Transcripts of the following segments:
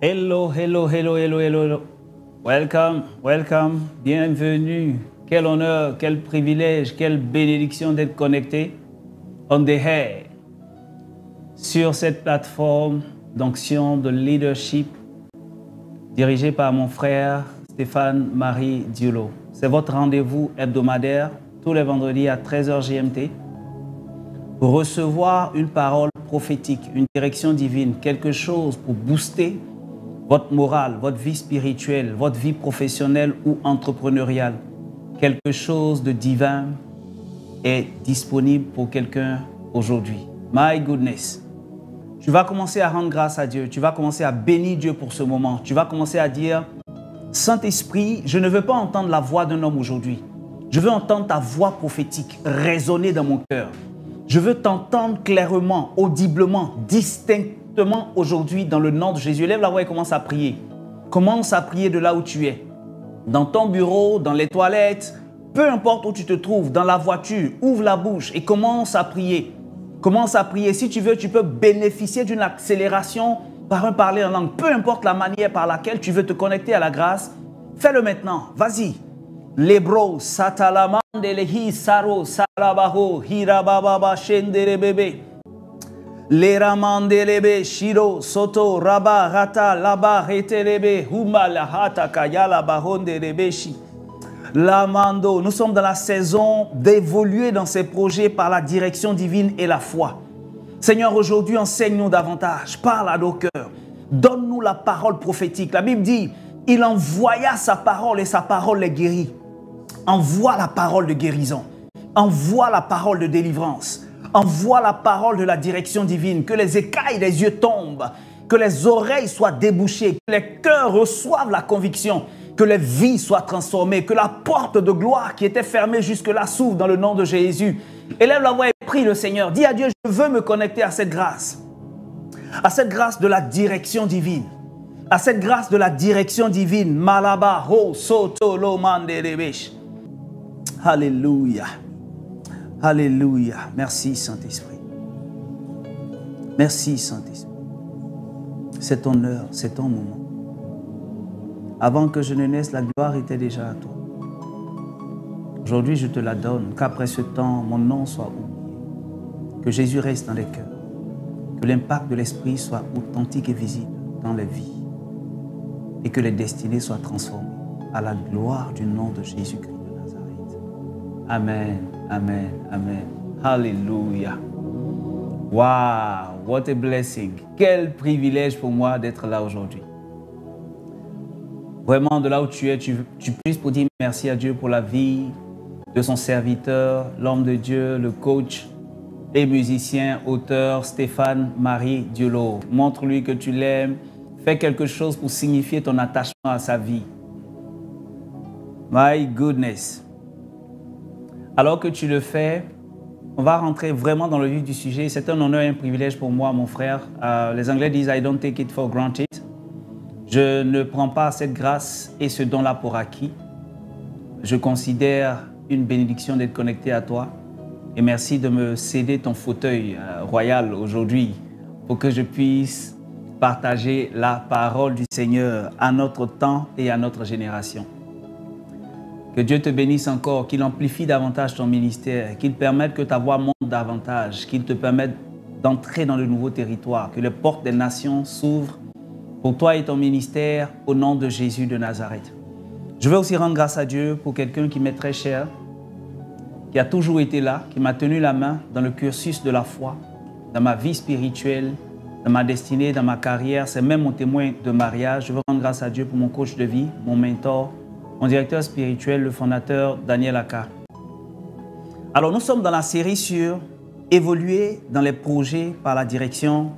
Hello, hello, hello, hello, hello, hello. Welcome, welcome, bienvenue. Quel honneur, quel privilège, quelle bénédiction d'être connecté on the air sur cette plateforme d'onction de leadership dirigée par mon frère Stéphane Marie Diolo. C'est votre rendez-vous hebdomadaire tous les vendredis à 13h GMT pour recevoir une parole prophétique, une direction divine, quelque chose pour booster votre morale, votre vie spirituelle, votre vie professionnelle ou entrepreneuriale. Quelque chose de divin est disponible pour quelqu'un aujourd'hui. My goodness. Tu vas commencer à rendre grâce à Dieu. Tu vas commencer à bénir Dieu pour ce moment. Tu vas commencer à dire, Saint-Esprit, je ne veux pas entendre la voix d'un homme aujourd'hui. Je veux entendre ta voix prophétique résonner dans mon cœur. Je veux t'entendre clairement, audiblement, distinctement aujourd'hui dans le nom de Jésus. Lève la voix et commence à prier. Commence à prier de là où tu es. Dans ton bureau, dans les toilettes, peu importe où tu te trouves, dans la voiture, ouvre la bouche et commence à prier. Commence à prier. Si tu veux, tu peux bénéficier d'une accélération par un parler en langue. Peu importe la manière par laquelle tu veux te connecter à la grâce, fais-le maintenant. Vas-y. Lebro, satalamande lehi saro salabaho hirababa shendere bebe. Leramandelebe shiro soto raba rata laba retelebe humala hata kayala bahondelebe shi. Lamando, nous sommes dans la saison d'évoluer dans ces projets par la direction divine et la foi. Seigneur, aujourd'hui, enseigne-nous davantage, parle à nos cœurs, donne-nous la parole prophétique. La Bible dit, il envoya sa parole et sa parole les guérit. Envoie la parole de guérison, envoie la parole de délivrance, envoie la parole de la direction divine, que les écailles des yeux tombent, que les oreilles soient débouchées, que les cœurs reçoivent la conviction, que les vies soient transformées, que la porte de gloire qui était fermée jusque-là s'ouvre dans le nom de Jésus. Élève la voix et prie le Seigneur. Dis à Dieu, je veux me connecter à cette grâce de la direction divine, à cette grâce de la direction divine. Malaba ho soto lo manderebesh. Alléluia. Alléluia. Merci Saint-Esprit. Merci Saint-Esprit. C'est ton heure, c'est ton moment. Avant que je ne naisse, la gloire était déjà à toi. Aujourd'hui, je te la donne, qu'après ce temps, mon nom soit oublié. Que Jésus reste dans les cœurs. Que l'impact de l'Esprit soit authentique et visible dans les vies. Et que les destinées soient transformées à la gloire du nom de Jésus-Christ de Nazareth. Amen, amen, amen. Alléluia. Wow, what a blessing. Quel privilège pour moi d'être là aujourd'hui. Vraiment, de là où tu es, tu puisses pour dire merci à Dieu pour la vie de son serviteur, l'homme de Dieu, le coach et musicien, auteur Stéphane Marie Diolo. Montre-lui que tu l'aimes. Fais quelque chose pour signifier ton attachement à sa vie. My goodness. Alors que tu le fais, on va rentrer vraiment dans le vif du sujet. C'est un honneur et un privilège pour moi, mon frère. Les Anglais disent « I don't take it for granted ». Je ne prends pas cette grâce et ce don-là pour acquis. Je considère une bénédiction d'être connecté à toi. Et merci de me céder ton fauteuil royal aujourd'hui pour que je puisse partager la parole du Seigneur à notre temps et à notre génération. Que Dieu te bénisse encore, qu'il amplifie davantage ton ministère, qu'il permette que ta voix monte davantage, qu'il te permette d'entrer dans de nouveaux territoires, que les portes des nations s'ouvrent pour toi et ton ministère, au nom de Jésus de Nazareth. Je veux aussi rendre grâce à Dieu pour quelqu'un qui m'est très cher, qui a toujours été là, qui m'a tenu la main dans le cursus de la foi, dans ma vie spirituelle, dans ma destinée, dans ma carrière. C'est même mon témoin de mariage. Je veux rendre grâce à Dieu pour mon coach de vie, mon mentor, mon directeur spirituel, le fondateur Daniel Aka. Alors, nous sommes dans la série sur évoluer dans les projets par la direction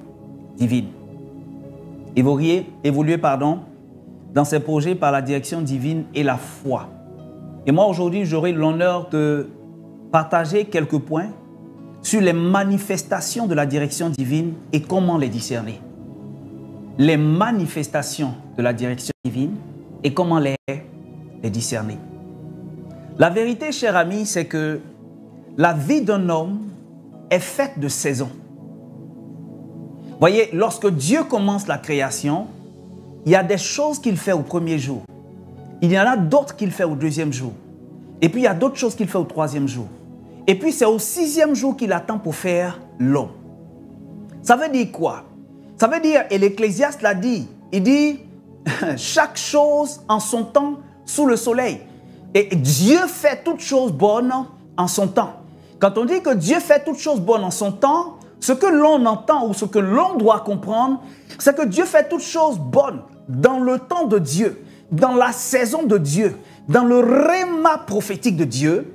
divine. Évoluer, dans ces projets par la direction divine et la foi. Et moi, aujourd'hui, j'aurai l'honneur de partager quelques points sur les manifestations de la direction divine et comment les discerner. Les manifestations de la direction divine et comment les discerner. La vérité, cher ami, c'est que la vie d'un homme est faite de saisons. Voyez, lorsque Dieu commence la création, il y a des choses qu'il fait au premier jour. Il y en a d'autres qu'il fait au deuxième jour. Et puis il y a d'autres choses qu'il fait au troisième jour. Et puis c'est au sixième jour qu'il attend pour faire l'homme. Ça veut dire quoi? Ça veut dire, et l'Ecclésiaste l'a dit, il dit chaque chose en son temps sous le soleil. Et Dieu fait toutes choses bonnes en son temps. Quand on dit que Dieu fait toutes choses bonnes en son temps, ce que l'on entend ou ce que l'on doit comprendre, c'est que Dieu fait toutes choses bonnes dans le temps de Dieu, dans la saison de Dieu, dans le réma prophétique de Dieu.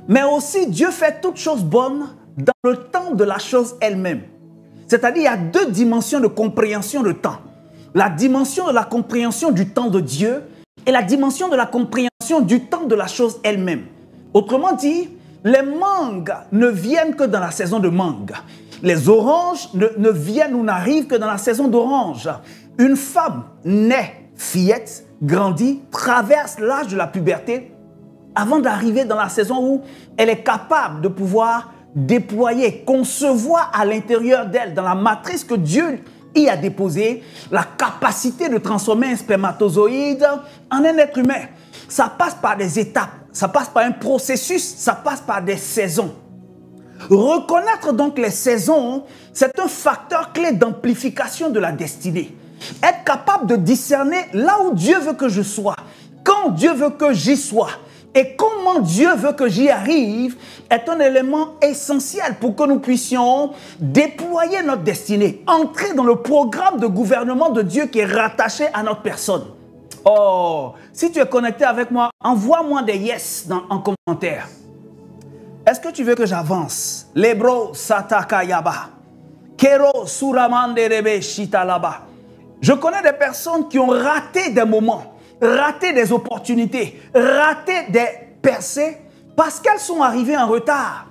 Mais aussi, Dieu fait toutes choses bonnes dans le temps de la chose elle-même. C'est-à-dire, il y a deux dimensions de compréhension de temps. La dimension de la compréhension du temps de Dieu et la dimension de la compréhension du temps de la chose elle-même. Autrement dit, les mangues ne viennent que dans la saison de mangue. Les oranges ne viennent ou n'arrivent que dans la saison d'orange. Une femme naît, fillette, grandit, traverse l'âge de la puberté avant d'arriver dans la saison où elle est capable de pouvoir déployer, concevoir à l'intérieur d'elle, dans la matrice que Dieu y a déposée, la capacité de transformer un spermatozoïde en un être humain. Ça passe par des étapes, ça passe par un processus, ça passe par des saisons. Reconnaître donc les saisons, c'est un facteur clé d'amplification de la destinée. Être capable de discerner là où Dieu veut que je sois, quand Dieu veut que j'y sois et comment Dieu veut que j'y arrive est un élément essentiel pour que nous puissions déployer notre destinée, entrer dans le programme de gouvernement de Dieu qui est rattaché à notre personne. Oh, si tu es connecté avec moi, envoie-moi des yes en commentaire. Est-ce que tu veux que j'avance? Lebro satakayaba. Kero suramande rebe shitalaba. Je connais des personnes qui ont raté des moments, raté des opportunités, raté des percées parce qu'elles sont arrivées en retard,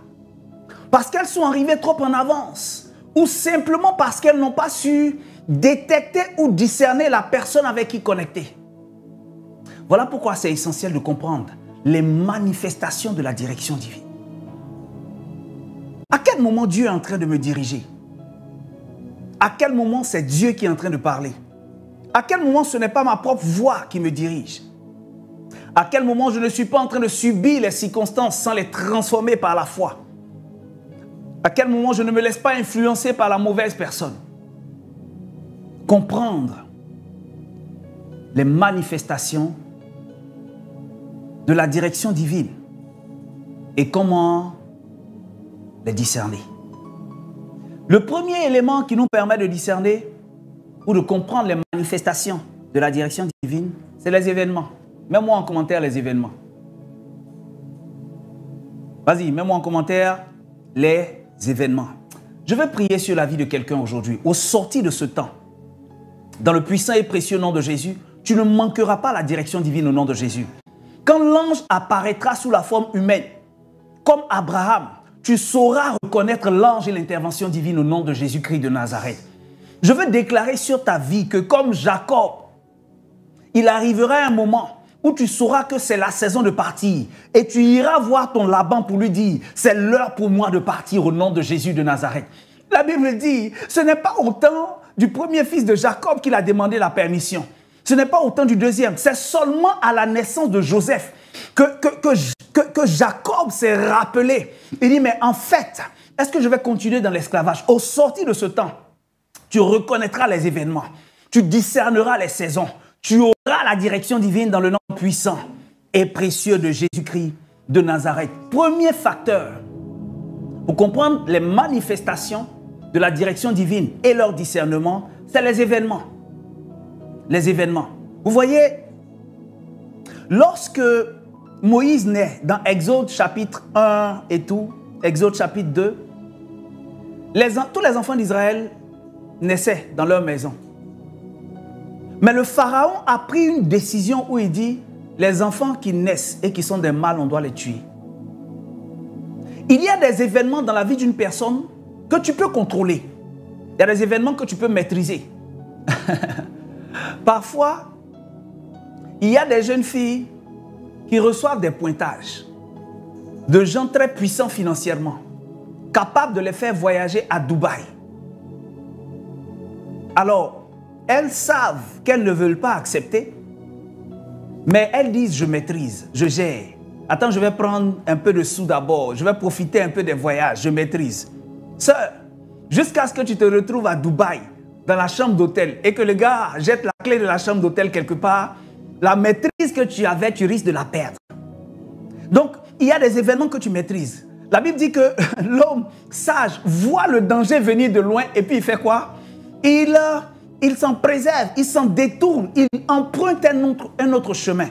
parce qu'elles sont arrivées trop en avance ou simplement parce qu'elles n'ont pas su détecter ou discerner la personne avec qui connecter. Voilà pourquoi c'est essentiel de comprendre les manifestations de la direction divine. À quel moment Dieu est en train de me diriger? À quel moment c'est Dieu qui est en train de parler? À quel moment ce n'est pas ma propre voix qui me dirige? À quel moment je ne suis pas en train de subir les circonstances sans les transformer par la foi? À quel moment je ne me laisse pas influencer par la mauvaise personne? Comprendre les manifestations de la direction divine et comment les discerner. Le premier élément qui nous permet de discerner ou de comprendre les manifestations de la direction divine, c'est les événements. Mets-moi en commentaire les événements. Vas-y, mets-moi en commentaire les événements. Je veux prier sur la vie de quelqu'un aujourd'hui, au sortir de ce temps. Dans le puissant et précieux nom de Jésus, tu ne manqueras pas la direction divine au nom de Jésus. Quand l'ange apparaîtra sous la forme humaine, comme Abraham, tu sauras reconnaître l'ange et l'intervention divine au nom de Jésus-Christ de Nazareth. Je veux déclarer sur ta vie que comme Jacob, il arrivera un moment où tu sauras que c'est la saison de partir et tu iras voir ton Laban pour lui dire « c'est l'heure pour moi de partir au nom de Jésus de Nazareth ». La Bible dit « ce n'est pas au temps du premier fils de Jacob qu'il a demandé la permission. Ce n'est pas au temps du deuxième. C'est seulement à la naissance de Joseph que Jacob s'est rappelé. Il dit, mais en fait, est-ce que je vais continuer dans l'esclavage? Au sortir de ce temps, tu reconnaîtras les événements. Tu discerneras les saisons. Tu auras la direction divine dans le nom puissant et précieux de Jésus-Christ de Nazareth. Premier facteur pour comprendre les manifestations de la direction divine et leur discernement, c'est les événements. Les événements. Vous voyez, lorsque Moïse naît dans Exode chapitre 1 et tout, Exode chapitre 2, tous les enfants d'Israël naissaient dans leur maison. Mais le Pharaon a pris une décision où il dit, les enfants qui naissent et qui sont des mâles, on doit les tuer. Il y a des événements dans la vie d'une personne que tu peux contrôler. Il y a des événements que tu peux maîtriser. Parfois, il y a des jeunes filles qui reçoivent des pointages de gens très puissants financièrement, capables de les faire voyager à Dubaï. Alors, elles savent qu'elles ne veulent pas accepter, mais elles disent, je maîtrise, je gère. Attends, je vais prendre un peu de sous d'abord, je vais profiter un peu des voyages, je maîtrise. Sœur, jusqu'à ce que tu te retrouves à Dubaï, dans la chambre d'hôtel, et que le gars jette la clé de la chambre d'hôtel quelque part, la maîtrise que tu avais, tu risques de la perdre. Donc, il y a des événements que tu maîtrises. La Bible dit que l'homme sage voit le danger venir de loin et puis il fait quoi? Il s'en préserve, il s'en détourne, il emprunte un autre chemin.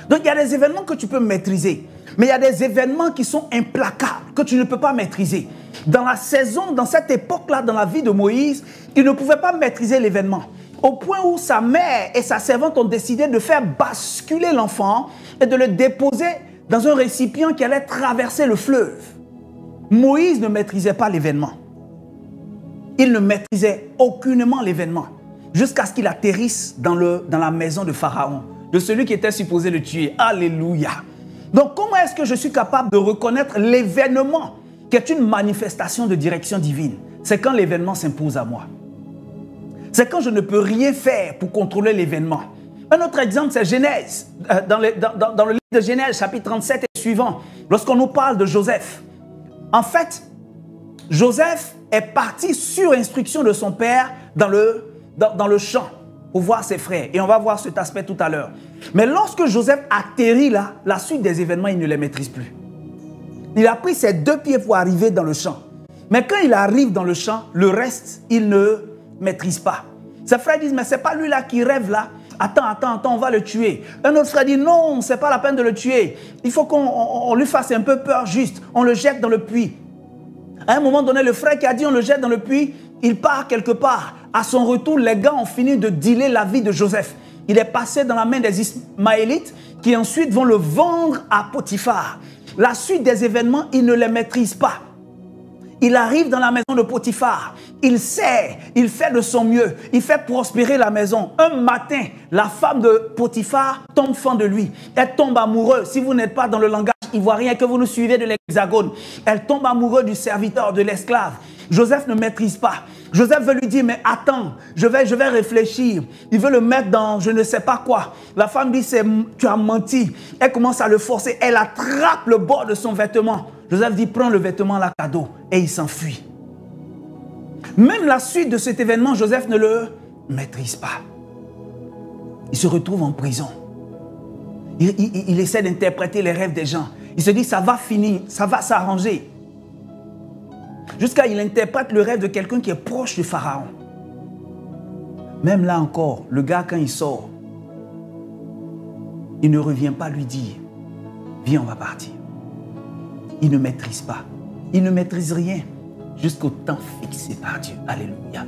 Donc, il y a des événements que tu peux maîtriser. Mais il y a des événements qui sont implacables, que tu ne peux pas maîtriser. Dans la saison, dans cette époque-là, dans la vie de Moïse, il ne pouvait pas maîtriser l'événement. Au point où sa mère et sa servante ont décidé de faire basculer l'enfant et de le déposer dans un récipient qui allait traverser le fleuve. Moïse ne maîtrisait pas l'événement. Il ne maîtrisait aucunement l'événement jusqu'à ce qu'il atterrisse dans la maison de Pharaon, de celui qui était supposé le tuer. Alléluia. Donc, comment est-ce que je suis capable de reconnaître l'événement qui est une manifestation de direction divine? C'est quand l'événement s'impose à moi. C'est quand je ne peux rien faire pour contrôler l'événement. Un autre exemple, c'est Genèse. Dans le livre de Genèse, chapitre 37 et suivant, lorsqu'on nous parle de Joseph. En fait, Joseph est parti sur instruction de son père dans le champ pour voir ses frères. Et on va voir cet aspect tout à l'heure. Mais lorsque Joseph atterrit là, la suite des événements, il ne les maîtrise plus. Il a pris ses 2 pieds pour arriver dans le champ. Mais quand il arrive dans le champ, le reste, il ne maîtrise pas. Ses frères disent, mais ce n'est pas lui là qui rêve là. Attends, on va le tuer. Un autre frère dit, non, ce n'est pas la peine de le tuer. Il faut qu'on lui fasse un peu peur juste. On le jette dans le puits. À un moment donné, le frère qui a dit, on le jette dans le puits, il part quelque part. À son retour, les gars ont fini de dealer la vie de Joseph. Il est passé dans la main des Ismaélites qui ensuite vont le vendre à Potiphar. La suite des événements, il ne les maîtrise pas. Il arrive dans la maison de Potiphar. Il sert, il fait de son mieux. Il fait prospérer la maison. Un matin, la femme de Potiphar tombe fan de lui. Elle tombe amoureuse. Si vous n'êtes pas dans le langage ivoirien que vous nous suivez de l'Hexagone, elle tombe amoureuse du serviteur, de l'esclave. Joseph ne maîtrise pas. Joseph veut lui dire, mais attends, je vais réfléchir. Il veut le mettre dans je ne sais pas quoi. La femme dit, tu as menti. Elle commence à le forcer. Elle attrape le bord de son vêtement. Joseph dit, prends le vêtement là, cadeau. Et il s'enfuit. Même la suite de cet événement, Joseph ne le maîtrise pas. Il se retrouve en prison. Il essaie d'interpréter les rêves des gens. Il se dit, ça va finir, ça va s'arranger. Jusqu'à ce qu'il interprète le rêve de quelqu'un qui est proche de Pharaon. Même là encore, le gars, quand il sort, il ne revient pas lui dire, viens, on va partir. Il ne maîtrise pas. Il ne maîtrise rien jusqu'au temps fixé par Dieu. Alléluia.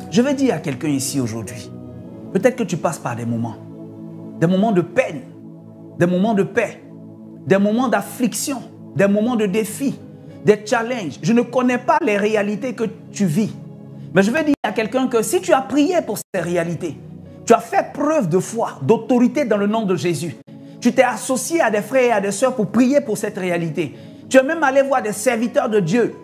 Je vais dire à quelqu'un ici aujourd'hui, peut-être que tu passes par des moments de peine, des moments de paix, des moments d'affliction, des moments de défi, des challenges. Je ne connais pas les réalités que tu vis. Mais je vais dire à quelqu'un que si tu as prié pour ces réalités, tu as fait preuve de foi, d'autorité dans le nom de Jésus. Tu t'es associé à des frères et à des sœurs pour prier pour cette réalité. Tu es même allé voir des serviteurs de Dieu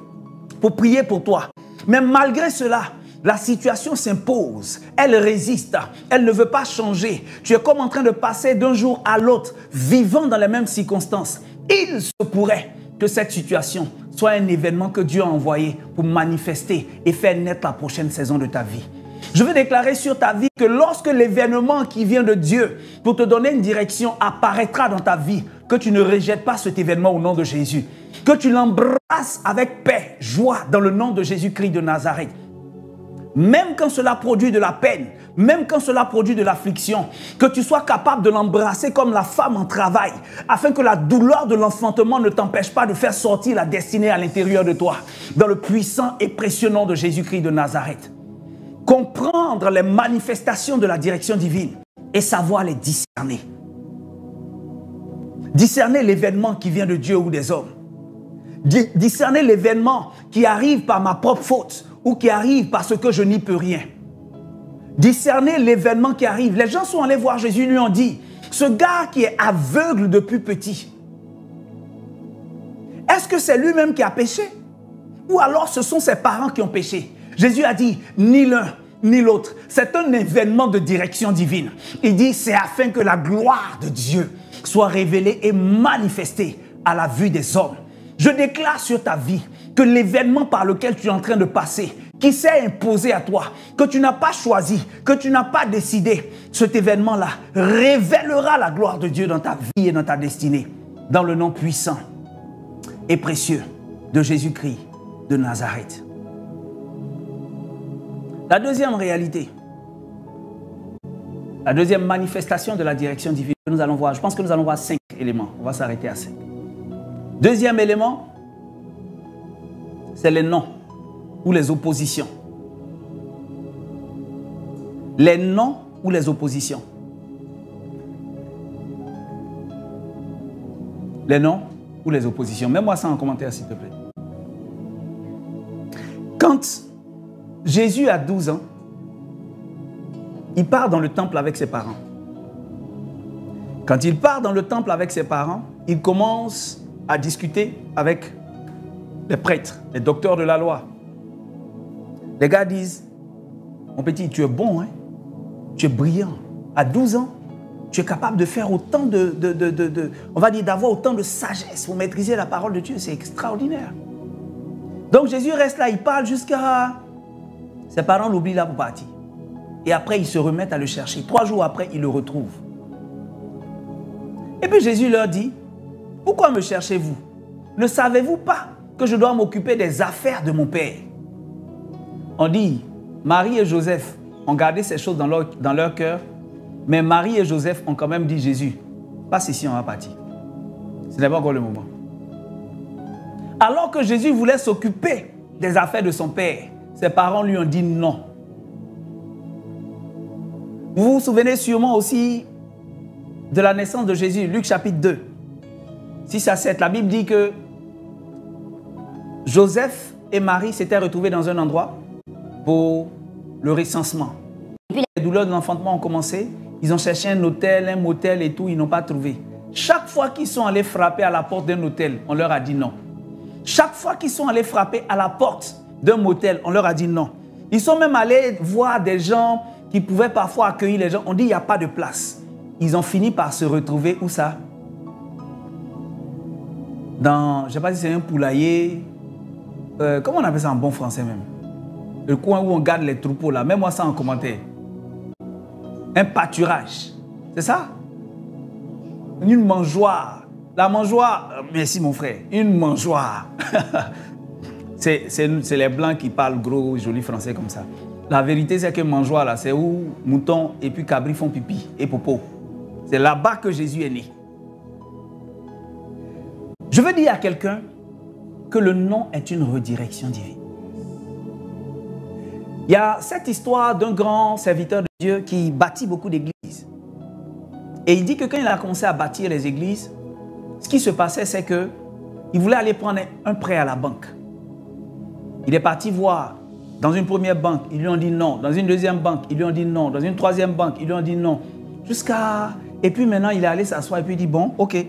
pour prier pour toi. Mais malgré cela, la situation s'impose. Elle résiste. Elle ne veut pas changer. Tu es comme en train de passer d'un jour à l'autre, vivant dans les mêmes circonstances. Il se pourrait que cette situation soit un événement que Dieu a envoyé pour manifester et faire naître la prochaine saison de ta vie. Je veux déclarer sur ta vie que lorsque l'événement qui vient de Dieu pour te donner une direction apparaîtra dans ta vie, que tu ne rejettes pas cet événement au nom de Jésus, que tu l'embrasses avec paix, joie dans le nom de Jésus-Christ de Nazareth. Même quand cela produit de la peine, même quand cela produit de l'affliction, que tu sois capable de l'embrasser comme la femme en travail, afin que la douleur de l'enfantement ne t'empêche pas de faire sortir la destinée à l'intérieur de toi, dans le puissant et précieux nom de Jésus-Christ de Nazareth. Comprendre les manifestations de la direction divine et savoir les discerner. Discerner l'événement qui vient de Dieu ou des hommes. Discerner l'événement qui arrive par ma propre faute ou qui arrive parce que je n'y peux rien. Discerner l'événement qui arrive. Les gens sont allés voir Jésus, lui ont dit, ce gars qui est aveugle depuis petit, est-ce que c'est lui-même qui a péché? Ou alors ce sont ses parents qui ont péché? Jésus a dit, ni l'un ni l'autre. C'est un événement de direction divine. Il dit, c'est afin que la gloire de Dieu soit révélée et manifestée à la vue des hommes. Je déclare sur ta vie que l'événement par lequel tu es en train de passer, qui s'est imposé à toi, que tu n'as pas choisi, que tu n'as pas décidé, cet événement-là révélera la gloire de Dieu dans ta vie et dans ta destinée, dans le nom puissant et précieux de Jésus-Christ de Nazareth. La deuxième réalité, la deuxième manifestation de la direction divine que nous allons voir, je pense que nous allons voir 5 éléments, on va s'arrêter à 5. Deuxième élément, c'est les non ou les oppositions. Les non ou les oppositions. Les non ou les oppositions. Mets-moi ça en commentaire, s'il te plaît. Quand Jésus a 12 ans, il part dans le temple avec ses parents. Quand il part dans le temple avec ses parents, il commence à discuter avec les prêtres, les docteurs de la loi. Les gars disent, mon petit, tu es bon, hein? Tu es brillant. À 12 ans, tu es capable de faire autant on va dire, d'avoir autant de sagesse pour maîtriser la parole de Dieu. C'est extraordinaire. Donc Jésus reste là, il parle jusqu'à... Ses parents l'oublient là pour partir. Et après, ils se remettent à le chercher. 3 jours après, ils le retrouvent. Et puis Jésus leur dit, pourquoi me cherchez-vous? Ne savez-vous pas que je dois m'occuper des affaires de mon Père? On dit, Marie et Joseph ont gardé ces choses dans leur cœur, mais Marie et Joseph ont quand même dit, Jésus, passe ici, on va partir. Ce n'est pas encore le moment. Alors que Jésus voulait s'occuper des affaires de son Père, ses parents lui ont dit non. Vous vous souvenez sûrement aussi de la naissance de Jésus, Luc chapitre 2, 6 à 7. La Bible dit que Joseph et Marie s'étaient retrouvés dans un endroit pour le recensement. Et puis les douleurs de l'enfantement ont commencé. Ils ont cherché un hôtel, un motel et tout, ils n'ont pas trouvé. Chaque fois qu'ils sont allés frapper à la porte d'un hôtel, on leur a dit non. Chaque fois qu'ils sont allés frapper à la porte d'un motel, on leur a dit non. Ils sont même allés voir des gens qui pouvaient parfois accueillir les gens. On dit il n'y a pas de place. Ils ont fini par se retrouver, où ça? Dans, je ne sais pas si c'est un poulailler, comment on appelle ça en bon français même? Le coin où on garde les troupeaux là, mets-moi ça en commentaire. Un pâturage, c'est ça? Une mangeoire. La mangeoire, merci mon frère, une mangeoire. c'est les blancs qui parlent gros, joli français comme ça. La vérité c'est que mangeoire là, c'est où moutons et puis cabris font pipi et popo. C'est là-bas que Jésus est né. Je veux dire à quelqu'un que le non est une redirection divine. Il y a cette histoire d'un grand serviteur de Dieu qui bâtit beaucoup d'églises. Et il dit que quand il a commencé à bâtir les églises, ce qui se passait, c'est qu'il voulait aller prendre un prêt à la banque. Il est parti voir dans une première banque, ils lui ont dit non. Dans une deuxième banque, ils lui ont dit non. Dans une troisième banque, ils lui ont dit non. Et puis maintenant, il est allé s'asseoir et puis il dit, bon, ok.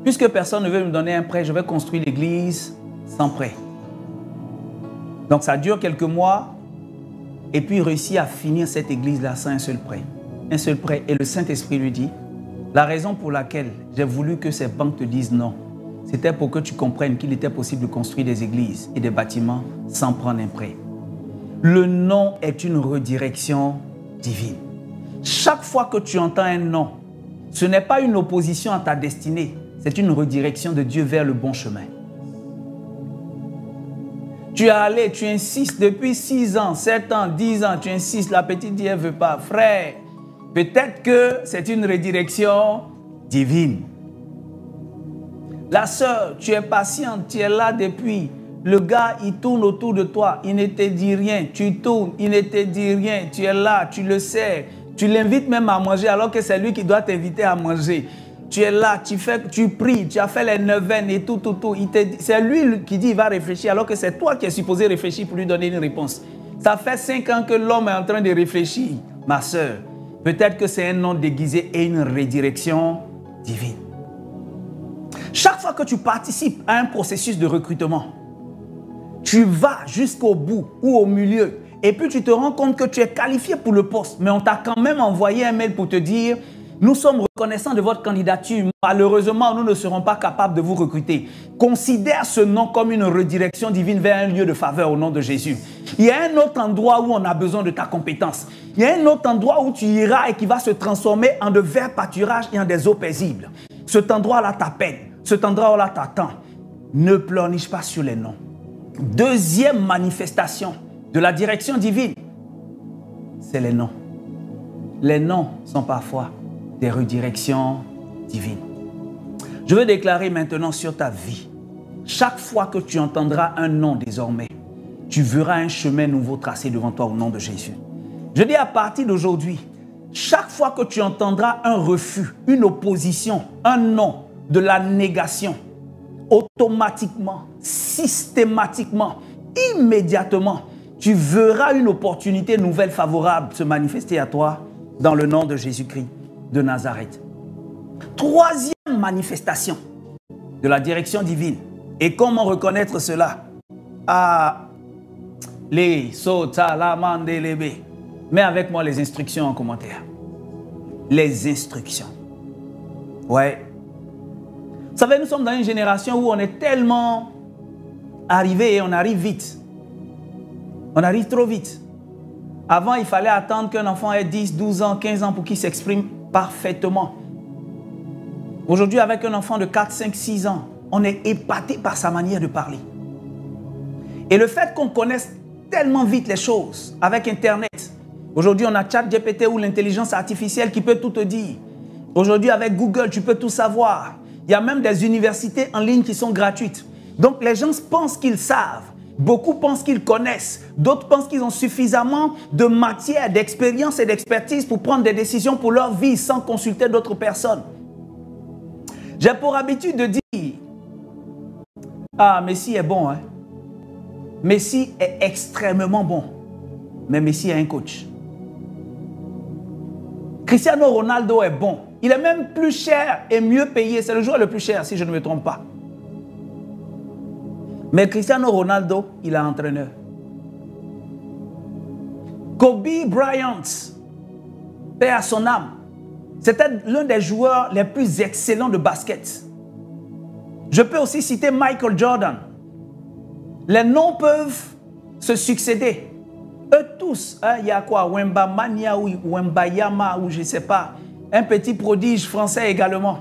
Puisque personne ne veut me donner un prêt, je vais construire l'église sans prêt. Donc ça dure quelques mois et puis il réussit à finir cette église-là sans un seul prêt. Un seul prêt. Et le Saint-Esprit lui dit, la raison pour laquelle j'ai voulu que ces banques te disent non, c'était pour que tu comprennes qu'il était possible de construire des églises et des bâtiments sans prendre un prêt. Le non est une redirection divine. Chaque fois que tu entends un non, ce n'est pas une opposition à ta destinée, c'est une redirection de Dieu vers le bon chemin. Tu es allé, tu insistes depuis 6 ans, 7 ans, 10 ans, tu insistes, la petite dit, elle ne veut pas. Frère, peut-être que c'est une redirection divine. La sœur, tu es patiente, tu es là depuis. Le gars, il tourne autour de toi, il ne te dit rien. Tu tournes, il ne te dit rien. Tu es là, tu le sais. Tu l'invites même à manger alors que c'est lui qui doit t'inviter à manger. Tu es là, tu pries, tu as fait les neuvaines et tout. C'est lui qui dit qu'il va réfléchir alors que c'est toi qui es supposé réfléchir pour lui donner une réponse. Ça fait 5 ans que l'homme est en train de réfléchir. Ma sœur, peut-être que c'est un nom déguisé et une redirection divine. Chaque fois que tu participes à un processus de recrutement, tu vas jusqu'au bout ou au milieu et puis tu te rends compte que tu es qualifié pour le poste, mais on t'a quand même envoyé un mail pour te dire « Nous sommes reconnaissants de votre candidature. Malheureusement, nous ne serons pas capables de vous recruter. » Considère ce nom comme une redirection divine vers un lieu de faveur au nom de Jésus. Il y a un autre endroit où on a besoin de ta compétence. Il y a un autre endroit où tu iras et qui va se transformer en de verts pâturages et en des eaux paisibles. Cet endroit-là t'appelle. Cet endroit-là t'attend. Ne pleurniche pas sur les noms. Deuxième manifestation de la direction divine, c'est les noms. Les noms sont parfois des redirections divines. Je veux déclarer maintenant sur ta vie, chaque fois que tu entendras un nom désormais, tu verras un chemin nouveau tracé devant toi au nom de Jésus. Je dis à partir d'aujourd'hui, chaque fois que tu entendras un refus, une opposition, un non, de la négation, automatiquement, systématiquement, immédiatement, tu verras une opportunité nouvelle favorable se manifester à toi dans le nom de Jésus-Christ de Nazareth. Troisième manifestation de la direction divine. Et comment reconnaître cela? Les sotalamandélébé. Mets avec moi les instructions en commentaire. Les instructions. Ouais. Vous savez, nous sommes dans une génération où on est tellement arrivé et on arrive vite. On arrive trop vite. Avant, il fallait attendre qu'un enfant ait 10, 12 ans, 15 ans pour qu'il s'exprime parfaitement. Aujourd'hui, avec un enfant de 4, 5, 6 ans, on est épaté par sa manière de parler. Et le fait qu'on connaisse tellement vite les choses avec Internet. Aujourd'hui, on a ChatGPT ou l'intelligence artificielle qui peut tout te dire. Aujourd'hui, avec Google, tu peux tout savoir. Il y a même des universités en ligne qui sont gratuites. Donc, les gens pensent qu'ils savent. Beaucoup pensent qu'ils connaissent. D'autres pensent qu'ils ont suffisamment de matière, d'expérience et d'expertise pour prendre des décisions pour leur vie sans consulter d'autres personnes. J'ai pour habitude de dire « Ah, Messi est bon, hein. Messi est extrêmement bon. Mais Messi est un coach. Cristiano Ronaldo est bon. Il est même plus cher et mieux payé. C'est le joueur le plus cher, si je ne me trompe pas. Mais Cristiano Ronaldo, il est entraîneur. Kobe Bryant, paix à son âme, c'était l'un des joueurs les plus excellents de basket. Je peux aussi citer Michael Jordan. Les noms peuvent se succéder. Eux tous, hein, il y a quoi? Wemba Mania ou Wemba Yama ou je ne sais pas. Un petit prodige français également.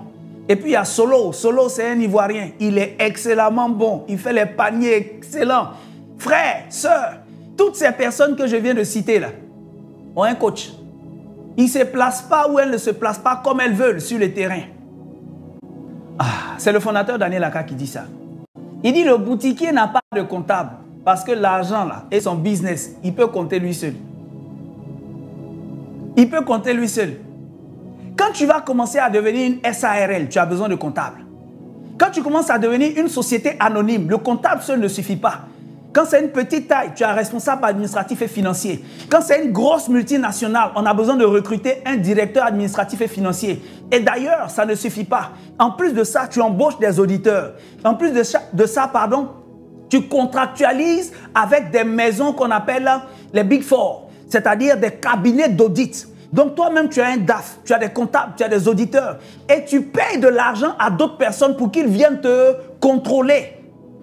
Et puis il y a Solo. Solo, c'est un Ivoirien. Il est excellemment bon. Il fait les paniers excellents. Frères, sœurs, toutes ces personnes que je viens de citer là ont un coach. Ils ne se placent pas ou elles ne se placent pas comme elles veulent sur le terrain. C'est le fondateur Daniel Aka qui dit ça. Il dit le boutiquier n'a pas de comptable parce que l'argent là et son business, il peut compter lui seul. Il peut compter lui seul. Quand tu vas commencer à devenir une SARL, tu as besoin de comptable. Quand tu commences à devenir une société anonyme, le comptable seul ne suffit pas. Quand c'est une petite taille, tu as un responsable administratif et financier. Quand c'est une grosse multinationale, on a besoin de recruter un directeur administratif et financier. Et d'ailleurs, ça ne suffit pas. En plus de ça, tu embauches des auditeurs. En plus de ça, tu contractualises avec des maisons qu'on appelle les Big Four, c'est-à-dire des cabinets d'audit. Donc toi-même, tu as un DAF, tu as des comptables, tu as des auditeurs. Et tu payes de l'argent à d'autres personnes pour qu'ils viennent te contrôler.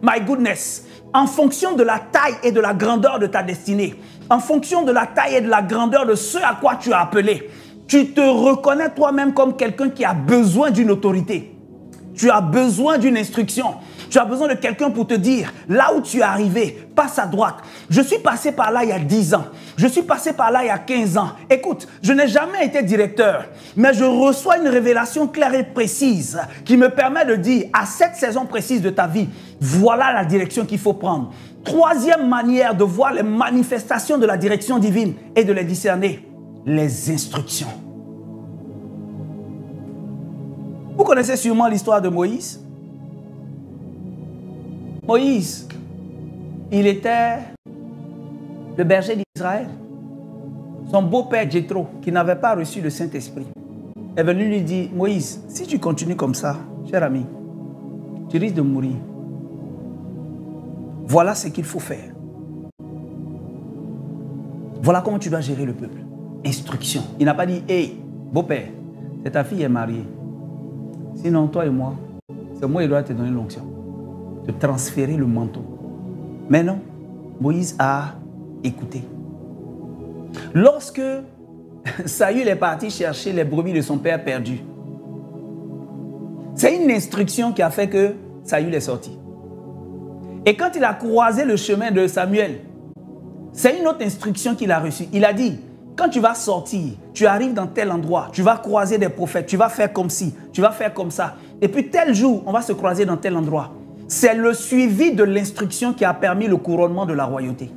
My goodness. En fonction de la taille et de la grandeur de ta destinée, en fonction de la taille et de la grandeur de ce à quoi tu as appelé, tu te reconnais toi-même comme quelqu'un qui a besoin d'une autorité. Tu as besoin d'une instruction. Tu as besoin de quelqu'un pour te dire, là où tu es arrivé, passe à droite. Je suis passé par là il y a 10 ans. Je suis passé par là il y a 15 ans. Écoute, je n'ai jamais été directeur, mais je reçois une révélation claire et précise qui me permet de dire, à cette saison précise de ta vie, voilà la direction qu'il faut prendre. Troisième manière de voir les manifestations de la direction divine et de les discerner, les instructions. Vous connaissez sûrement l'histoire de Moïse. Moïse, il était le berger d'Israël. Son beau-père Jéthro, qui n'avait pas reçu le Saint-Esprit, est venu lui dire, Moïse, si tu continues comme ça, cher ami, tu risques de mourir. Voilà ce qu'il faut faire. Voilà comment tu dois gérer le peuple. Instruction. Il n'a pas dit, hey, beau-père, ta fille est mariée. Sinon, toi et moi, c'est moi qui dois te donner l'onction, te transférer le manteau. Mais non, Moïse a écouté. Lorsque Saül est parti chercher les brebis de son père perdu, c'est une instruction qui a fait que Saül est sorti. Et quand il a croisé le chemin de Samuel, c'est une autre instruction qu'il a reçue. Il a dit, quand tu vas sortir, tu arrives dans tel endroit, tu vas croiser des prophètes, tu vas faire comme ci, tu vas faire comme ça. Et puis tel jour, on va se croiser dans tel endroit. C'est le suivi de l'instruction qui a permis le couronnement de la royauté.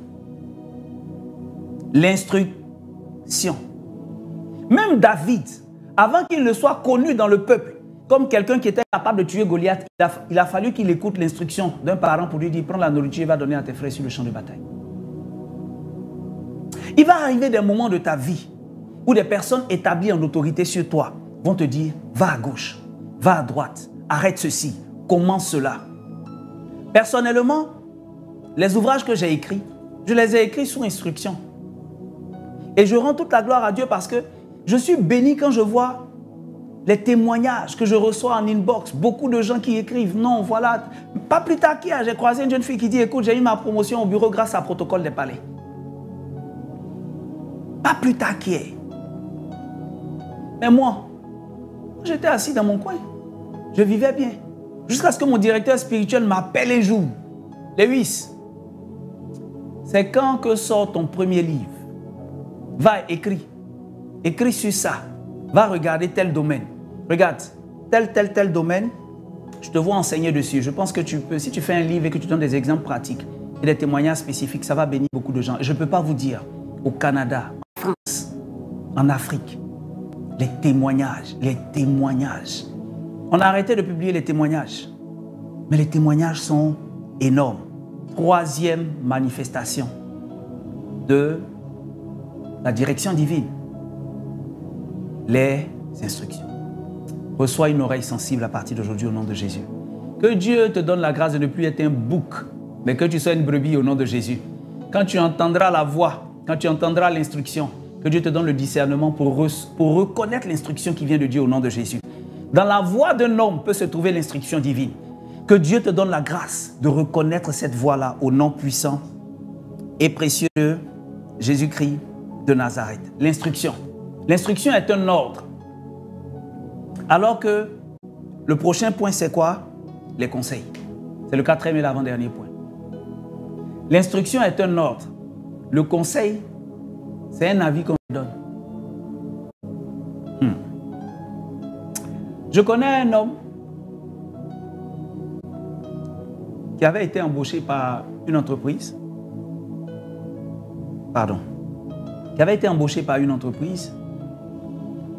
L'instruction. Même David, avant qu'il ne soit connu dans le peuple, comme quelqu'un qui était capable de tuer Goliath, il a fallu qu'il écoute l'instruction d'un parent pour lui dire, prends la nourriture et va donner à tes frères sur le champ de bataille. Il va arriver des moments de ta vie où des personnes établies en autorité sur toi vont te dire, va à gauche, va à droite, arrête ceci, commence cela. Personnellement, les ouvrages que j'ai écrits, je les ai écrits sous instruction. Et je rends toute la gloire à Dieu parce que je suis béni quand je vois les témoignages que je reçois en inbox. Beaucoup de gens qui écrivent, non, voilà. Pas plus tard qu'hier, j'ai croisé une jeune fille qui dit, écoute, j'ai eu ma promotion au bureau grâce à Protocole des Palais. Pas plus tard qu'hier. Mais moi, j'étais assis dans mon coin. Je vivais bien. Jusqu'à ce que mon directeur spirituel m'appelle un jour. Lewis, c'est quand que sort ton premier livre? Va, écris. Écris sur ça. Va regarder tel domaine. Regarde, tel domaine, je te vois enseigner dessus. Je pense que tu peux, si tu fais un livre et que tu donnes des exemples pratiques et des témoignages spécifiques, ça va bénir beaucoup de gens. Je ne peux pas vous dire, au Canada, en France, en Afrique, les témoignages. On a arrêté de publier les témoignages. Mais les témoignages sont énormes. Troisième manifestation de la direction divine. Les instructions. Reçois une oreille sensible à partir d'aujourd'hui au nom de Jésus. Que Dieu te donne la grâce de ne plus être un bouc, mais que tu sois une brebis au nom de Jésus. Quand tu entendras la voix, quand tu entendras l'instruction, que Dieu te donne le discernement pour reconnaître l'instruction qui vient de Dieu au nom de Jésus. Dans la voix d'un homme peut se trouver l'instruction divine. Que Dieu te donne la grâce de reconnaître cette voix-là au nom puissant et précieux de Jésus-Christ de Nazareth. L'instruction. L'instruction est un ordre. Alors que le prochain point, c'est quoi? Les conseils. C'est le quatrième et l'avant-dernier point. L'instruction est un ordre. Le conseil, c'est un avis qu'on donne. Je connais un homme qui avait été embauché par une entreprise. Qui avait été embauché par une entreprise.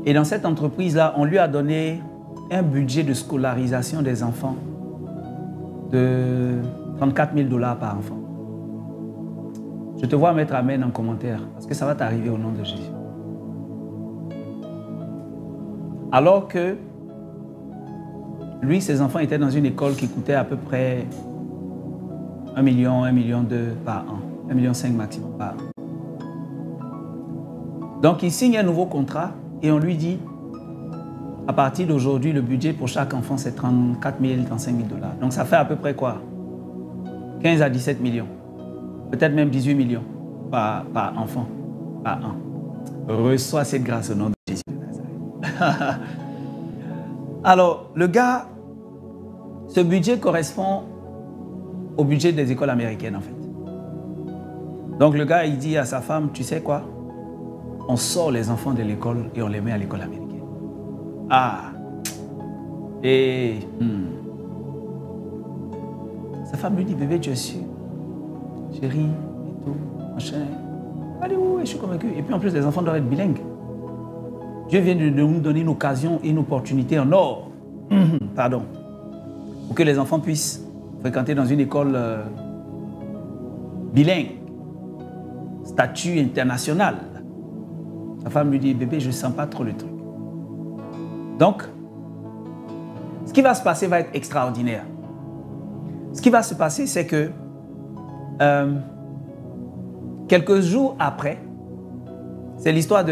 Et dans cette entreprise-là, on lui a donné un budget de scolarisation des enfants de 34 000 $ par enfant. Je te vois mettre amen en commentaire parce que ça va t'arriver au nom de Jésus. Alors que lui, ses enfants étaient dans une école qui coûtait à peu près 1 million, 1,2 million par an. 1,5 million maximum par an. Donc, il signe un nouveau contrat et on lui dit, à partir d'aujourd'hui, le budget pour chaque enfant, c'est 34 000, 35 000 $. Donc, ça fait à peu près quoi? 15 à 17 millions. Peut-être même 18 millions par enfant, par an. Reçois cette grâce au nom de Jésus de Nazareth. Alors, le gars, ce budget correspond au budget des écoles américaines, en fait. Donc, le gars, il dit à sa femme, tu sais quoi? On sort les enfants de l'école et on les met à l'école américaine. Ah! Et... Sa femme lui dit, bébé, tu es sûr? Chérie, et tout, machin. Allez, oui, je suis convaincu. Et puis en plus, les enfants doivent être bilingues. Dieu vient de nous donner une occasion et une opportunité en or. Pardon. Pour que les enfants puissent fréquenter dans une école bilingue. Statut international. Sa femme lui dit, bébé, je ne sens pas trop le truc. Donc, ce qui va se passer va être extraordinaire. Ce qui va se passer, c'est que quelques jours après, C'est l'histoire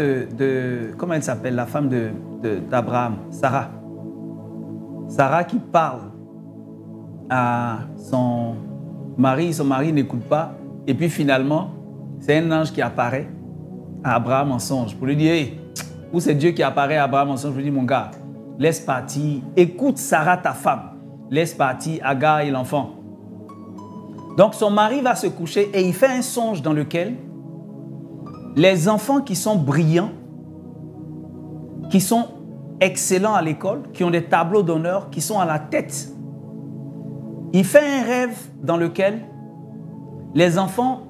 comment elle s'appelle, la femme d'Abraham, Sarah. Sarah qui parle à son mari n'écoute pas. Et puis finalement, c'est un ange qui apparaît à Abraham en songe pour lui dire, hey, où c'est Dieu qui apparaît à Abraham en songe, je lui dis, mon gars, laisse partir, écoute Sarah ta femme, laisse partir Agar et l'enfant. Donc son mari va se coucher et il fait un songe dans lequel les enfants qui sont brillants, qui sont excellents à l'école, qui ont des tableaux d'honneur, qui sont à la tête, il fait un rêve dans lequel les enfants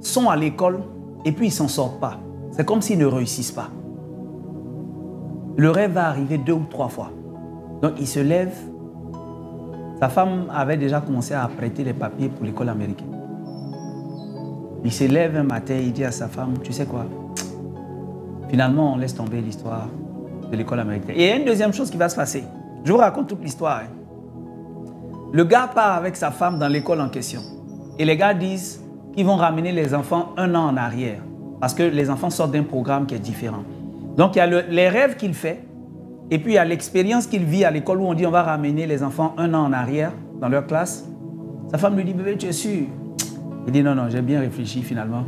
sont à l'école et puis ils ne s'en sortent pas. C'est comme s'ils ne réussissent pas. Le rêve va arriver 2 ou 3 fois. Donc il se lève. Sa femme avait déjà commencé à prêter les papiers pour l'école américaine. Il se lève un matin, il dit à sa femme, tu sais quoi? Finalement, on laisse tomber l'histoire de l'école américaine. Et il y a une deuxième chose qui va se passer. Je vous raconte toute l'histoire. Le gars part avec sa femme dans l'école en question. Et les gars disent qu'ils vont ramener les enfants 1 an en arrière. Parce que les enfants sortent d'un programme qui est différent. Donc il y a les rêves qu'il fait. Et puis il y a l'expérience qu'il vit à l'école où on dit on va ramener les enfants 1 an en arrière dans leur classe. Sa femme lui dit, bébé, tu es sûr? Il dit, non, non, j'ai bien réfléchi finalement.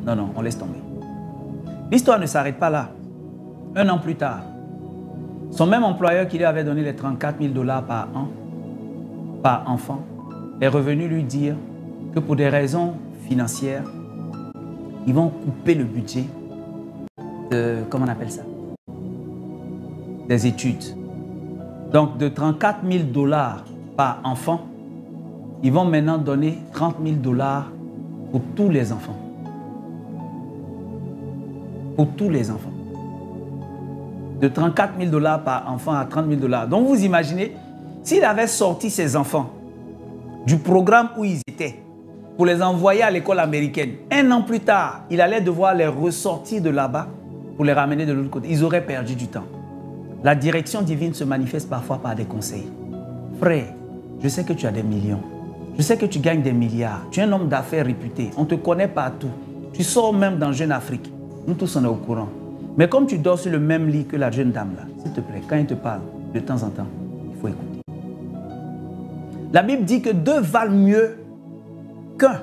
Non, non, on laisse tomber. L'histoire ne s'arrête pas là. 1 an plus tard, son même employeur qui lui avait donné les 34 000 $ par an, par enfant, est revenu lui dire que pour des raisons financières, ils vont couper le budget de, comment on appelle ça? Des études. Donc de 34 000 $ par enfant, ils vont maintenant donner 30 000 $ pour tous les enfants. Pour tous les enfants. De 34 000 $ par enfant à 30 000 $. Donc vous imaginez, s'il avait sorti ses enfants du programme où ils étaient pour les envoyer à l'école américaine, 1 an plus tard, il allait devoir les ressortir de là-bas pour les ramener de l'autre côté. Ils auraient perdu du temps. La direction divine se manifeste parfois par des conseils. Frère, je sais que tu as des millions. Je sais que tu gagnes des milliards. Tu es un homme d'affaires réputé. On te connaît partout. Tu sors même dans Jeune Afrique. Nous tous, on est au courant. Mais comme tu dors sur le même lit que la jeune dame là, s'il te plaît, quand il te parle, de temps en temps, il faut écouter. La Bible dit que 2 valent mieux qu'un.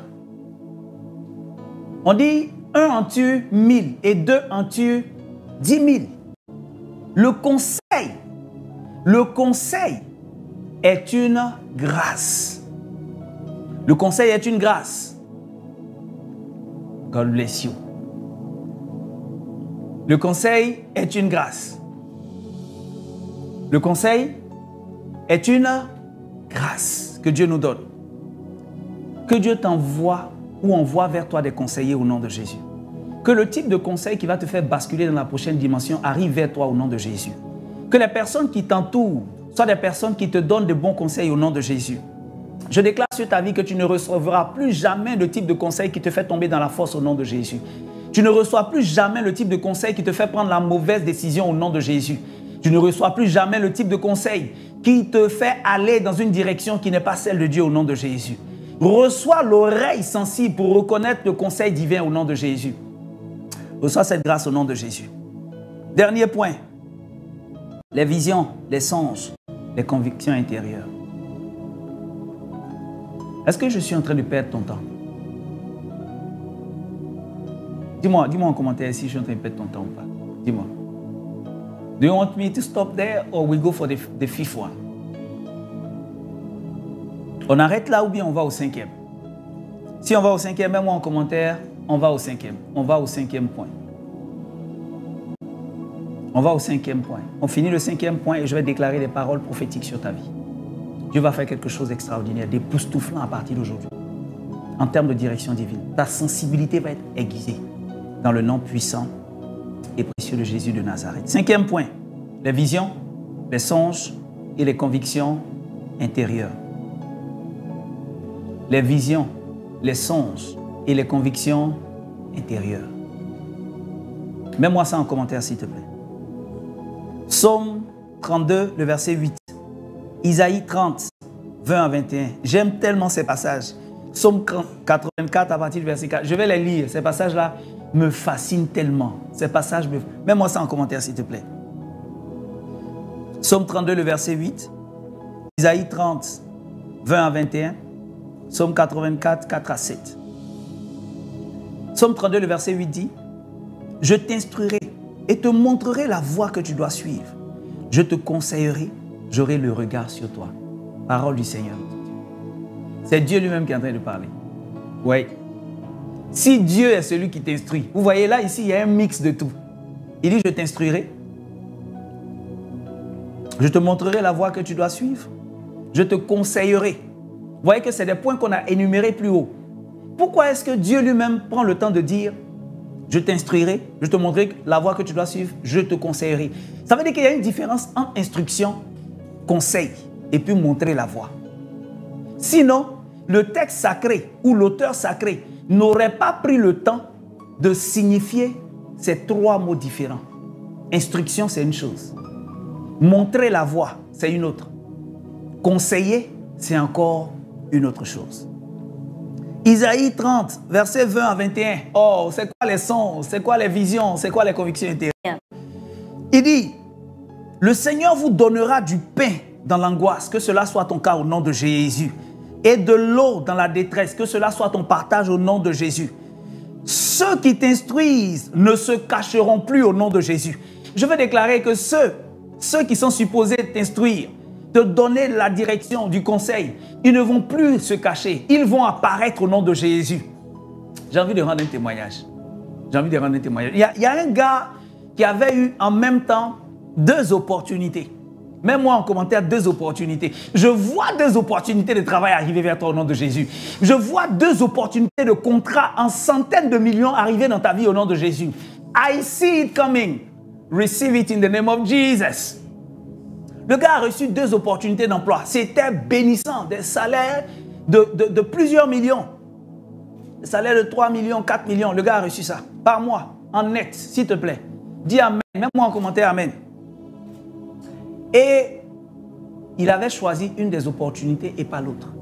On dit 1 en tue 1000 et 2 en tue 10 000. Le conseil est une grâce. Le conseil est une grâce. God bless you. Le conseil est une grâce. Le conseil est une grâce que Dieu nous donne. Que Dieu t'envoie ou envoie vers toi des conseillers au nom de Jésus. Que le type de conseil qui va te faire basculer dans la prochaine dimension arrive vers toi au nom de Jésus. Que les personnes qui t'entourent soient des personnes qui te donnent de bons conseils au nom de Jésus. Je déclare sur ta vie que tu ne recevras plus jamais le type de conseil qui te fait tomber dans la fosse au nom de Jésus. Tu ne reçois plus jamais le type de conseil qui te fait prendre la mauvaise décision au nom de Jésus. Tu ne reçois plus jamais le type de conseil qui te fait aller dans une direction qui n'est pas celle de Dieu au nom de Jésus. Reçois l'oreille sensible pour reconnaître le conseil divin au nom de Jésus. Reçois cette grâce au nom de Jésus. Dernier point. Les visions, les songes, les convictions intérieures. Est-ce que je suis en train de perdre ton temps? Dis-moi en commentaire si je suis en train de perdre ton temps ou pas. Dis-moi. Do you want me to stop there or we go for the 5th one? On arrête là ou bien on va au 5e? Si on va au 5e, mets-moi en commentaire, on va au 5e. On va au 5e point. On va au 5e point. On finit le 5e point et je vais déclarer des paroles prophétiques sur ta vie. Dieu va faire quelque chose d'extraordinaire, d'époustouflant à partir d'aujourd'hui. En termes de direction divine, ta sensibilité va être aiguisée dans le nom puissant et précieux de Jésus de Nazareth. 5e point, les visions, les songes et les convictions intérieures. Les visions, les songes et les convictions intérieures. Mets-moi ça en commentaire s'il te plaît. Psaume 32, le verset 8. Isaïe 30, 20 à 21. J'aime tellement ces passages. Psaume 84 à partir du verset 4. Je vais les lire. Ces passages-là me fascinent tellement. Ces passages me... Mets-moi ça en commentaire, s'il te plaît. Psaume 32, le verset 8. Isaïe 30, 20 à 21. Psaume 84, 4 à 7. Psaume 32, le verset 8 dit: je t'instruirai et te montrerai la voie que tu dois suivre. Je te conseillerai, j'aurai le regard sur toi. Parole du Seigneur. C'est Dieu lui-même qui est en train de parler. Oui. Si Dieu est celui qui t'instruit, vous voyez là, ici, il y a un mix de tout. Il dit: je t'instruirai, je te montrerai la voie que tu dois suivre, je te conseillerai. Vous voyez que c'est des points qu'on a énumérés plus haut. Pourquoi est-ce que Dieu lui-même prend le temps de dire: je t'instruirai, je te montrerai la voie que tu dois suivre, je te conseillerai? Ça veut dire qu'il y a une différence entre instruction, conseil, et puis montrer la voie. Sinon, le texte sacré ou l'auteur sacré n'aurait pas pris le temps de signifier ces trois mots différents. Instruction, c'est une chose. Montrer la voie, c'est une autre. Conseiller, c'est encore une autre chose. Isaïe 30, versets 20 à 21. Oh, c'est quoi les sons? C'est quoi les visions? C'est quoi les convictions intérieures? Il dit: le Seigneur vous donnera du pain dans l'angoisse, que cela soit ton cas au nom de Jésus. Et de l'eau dans la détresse, que cela soit ton partage au nom de Jésus. Ceux qui t'instruisent ne se cacheront plus au nom de Jésus. Je veux déclarer que ceux qui sont supposés t'instruire, te donner la direction du conseil, ils ne vont plus se cacher. Ils vont apparaître au nom de Jésus. J'ai envie de rendre un témoignage. J'ai envie de rendre un témoignage. Il y a un gars qui avait eu en même temps 2 opportunités. Mets-moi en commentaire 2 opportunités. Je vois 2 opportunités de travail arriver vers toi au nom de Jésus. Je vois 2 opportunités de contrats en centaines de millions arriver dans ta vie au nom de Jésus. I see it coming. Receive it in the name of Jesus. Le gars a reçu 2 opportunités d'emploi. C'était bénissant. Des salaires de plusieurs millions. Des salaires de 3 millions, 4 millions. Le gars a reçu ça par mois, en net, s'il te plaît. Dis amen. Mets-moi en commentaire amen. Et il avait choisi une des opportunités et pas l'autre.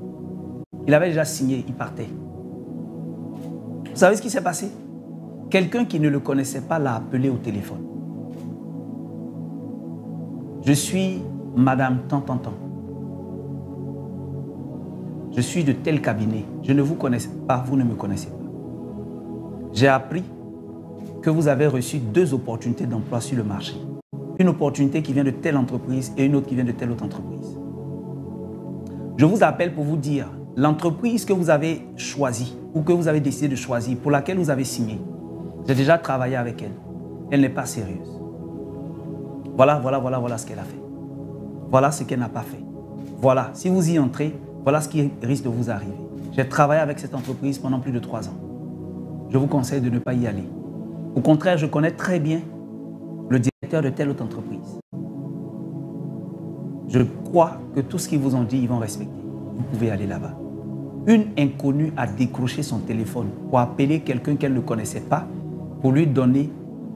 Il avait déjà signé, il partait. Vous savez ce qui s'est passé? Quelqu'un qui ne le connaissait pas l'a appelé au téléphone. Je suis Madame tant. Je suis de tel cabinet. Je ne vous connais pas, vous ne me connaissez pas. J'ai appris que vous avez reçu 2 opportunités d'emploi sur le marché. Une opportunité qui vient de telle entreprise et une autre qui vient de telle autre entreprise. Je vous appelle pour vous dire, l'entreprise que vous avez choisie ou que vous avez décidé de choisir, pour laquelle vous avez signé, j'ai déjà travaillé avec elle. Elle n'est pas sérieuse. Voilà ce qu'elle a fait. Voilà ce qu'elle n'a pas fait. Voilà, si vous y entrez, voilà ce qui risque de vous arriver. J'ai travaillé avec cette entreprise pendant plus de 3 ans. Je vous conseille de ne pas y aller. Au contraire, je connais très bien le directeur de telle autre entreprise. Je crois que tout ce qu'ils vous ont dit, ils vont respecter. Vous pouvez aller là-bas. Une inconnue a décroché son téléphone pour appeler quelqu'un qu'elle ne connaissait pas pour lui donner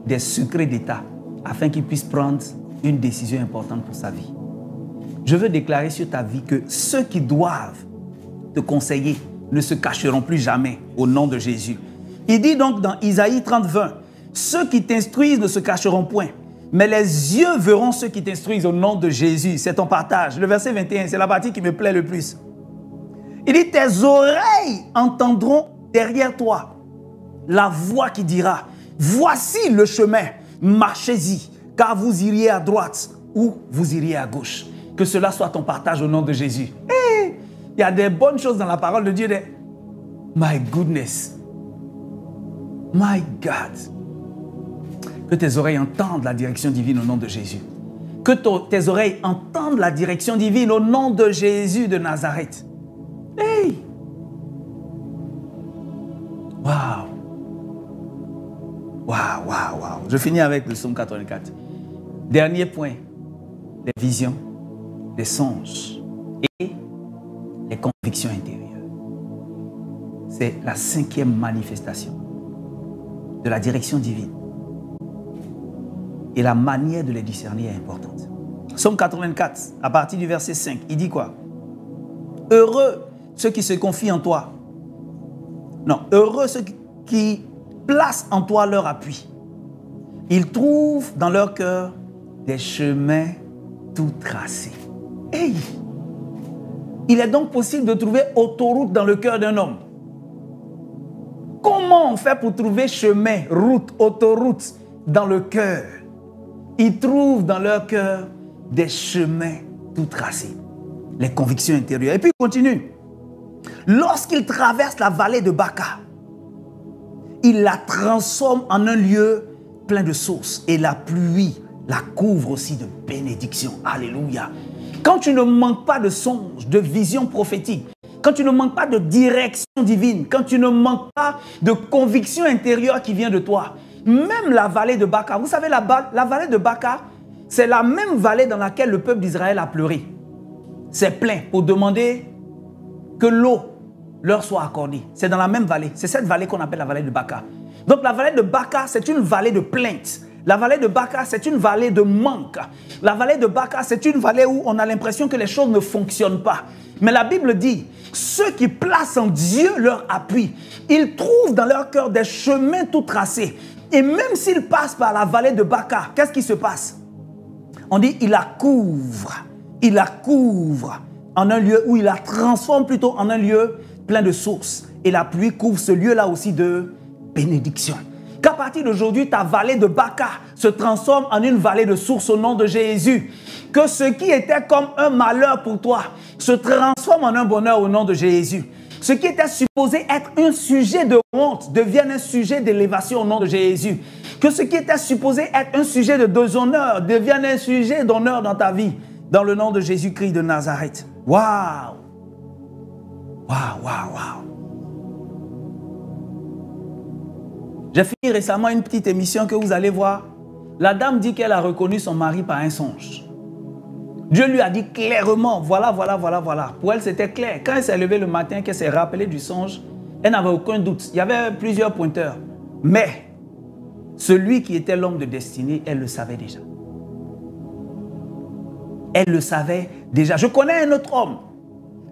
des secrets d'État afin qu'il puisse prendre une décision importante pour sa vie. Je veux déclarer sur ta vie que ceux qui doivent te conseiller ne se cacheront plus jamais au nom de Jésus. Il dit donc dans Isaïe 30, 20, ceux qui t'instruisent ne se cacheront point, mais les yeux verront ceux qui t'instruisent au nom de Jésus. C'est ton partage. Le verset 21, c'est la partie qui me plaît le plus. Il dit, tes oreilles entendront derrière toi la voix qui dira, voici le chemin, marchez-y, car vous iriez à droite ou vous iriez à gauche. Que cela soit ton partage au nom de Jésus. Hey, il y a des bonnes choses dans la parole de Dieu. My goodness. My God. Que tes oreilles entendent la direction divine au nom de Jésus. Que tes oreilles entendent la direction divine au nom de Jésus de Nazareth. Hey! Waouh! Waouh, waouh, waouh. Je finis avec le psaume 84. Dernier point. Les visions, les songes et les convictions intérieures. C'est la 5e manifestation de la direction divine. Et la manière de les discerner est importante. Psaume 84, à partir du verset 5, il dit quoi? Heureux ceux qui se confient en toi, Non, heureux ceux qui placent en toi leur appui. Ils trouvent dans leur cœur des chemins tout tracés. Hey! Il est donc possible de trouver autoroute dans le cœur d'un homme. Comment on fait pour trouver chemin, route, autoroute dans le cœur? Ils trouvent dans leur cœur des chemins tout tracés. Les convictions intérieures. Et puis il continue. Lorsqu'il traverse la vallée de Baca, il la transforme en un lieu plein de sources. Et la pluie la couvre aussi de bénédictions. Alléluia. Quand tu ne manques pas de songes, de visions prophétiques, quand tu ne manques pas de direction divine, quand tu ne manques pas de conviction intérieure qui vient de toi, même la vallée de Baca, vous savez, la vallée de Baca, c'est la même vallée dans laquelle le peuple d'Israël a pleuré. C'est plein pour demander que l'eau leur soit accordée. C'est dans la même vallée. C'est cette vallée qu'on appelle la vallée de Baca. Donc la vallée de Baca, c'est une vallée de plainte. La vallée de Baca, c'est une vallée de manque. La vallée de Baca, c'est une vallée où on a l'impression que les choses ne fonctionnent pas. Mais la Bible dit, ceux qui placent en Dieu leur appui, ils trouvent dans leur cœur des chemins tout tracés. Et même s'ils passent par la vallée de Baca, qu'est-ce qui se passe? On dit, il la couvre. Il la couvre en un lieu où il la transforme plutôt en un lieu plein de sources. Et la pluie couvre ce lieu-là aussi de bénédiction. Qu'à partir d'aujourd'hui, ta vallée de Baca se transforme en une vallée de sources au nom de Jésus. Que ce qui était comme un malheur pour toi se transforme en un bonheur au nom de Jésus. Ce qui était supposé être un sujet de honte devienne un sujet d'élévation au nom de Jésus. Que ce qui était supposé être un sujet de déshonneur devienne un sujet d'honneur dans ta vie. Dans le nom de Jésus-Christ de Nazareth. Waouh! Waouh, waouh, waouh! J'ai fini récemment une petite émission que vous allez voir. La dame dit qu'elle a reconnu son mari par un songe. Dieu lui a dit clairement, voilà, voilà, voilà, voilà. Pour elle, c'était clair. Quand elle s'est levée le matin, qu'elle s'est rappelée du songe, elle n'avait aucun doute. Il y avait plusieurs pointeurs. Mais celui qui était l'homme de destinée, elle le savait déjà. Elle le savait déjà. Je connais un autre homme.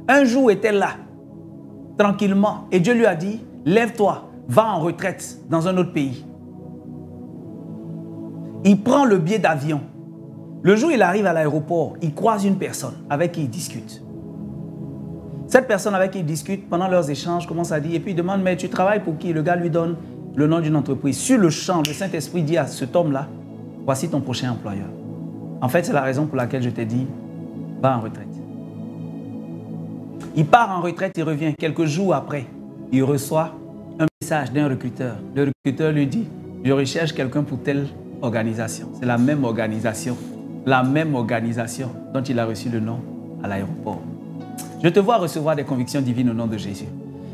Un jour était là, tranquillement. Et Dieu lui a dit, lève-toi, va en retraite dans un autre pays. Il prend le billet d'avion. Le jour où il arrive à l'aéroport, il croise une personne avec qui il discute. Cette personne avec qui il discute, pendant leurs échanges, commence à dire, et puis il demande, mais tu travailles pour qui? Le gars lui donne le nom d'une entreprise. Sur le champ, le Saint-Esprit dit à cet homme-là, voici ton prochain employeur. En fait, c'est la raison pour laquelle je t'ai dit, va en retraite. Il part en retraite, il revient. Quelques jours après, il reçoit un message d'un recruteur. Le recruteur lui dit, je recherche quelqu'un pour telle organisation. C'est la même organisation dont il a reçu le nom à l'aéroport. Je te vois recevoir des convictions divines au nom de Jésus.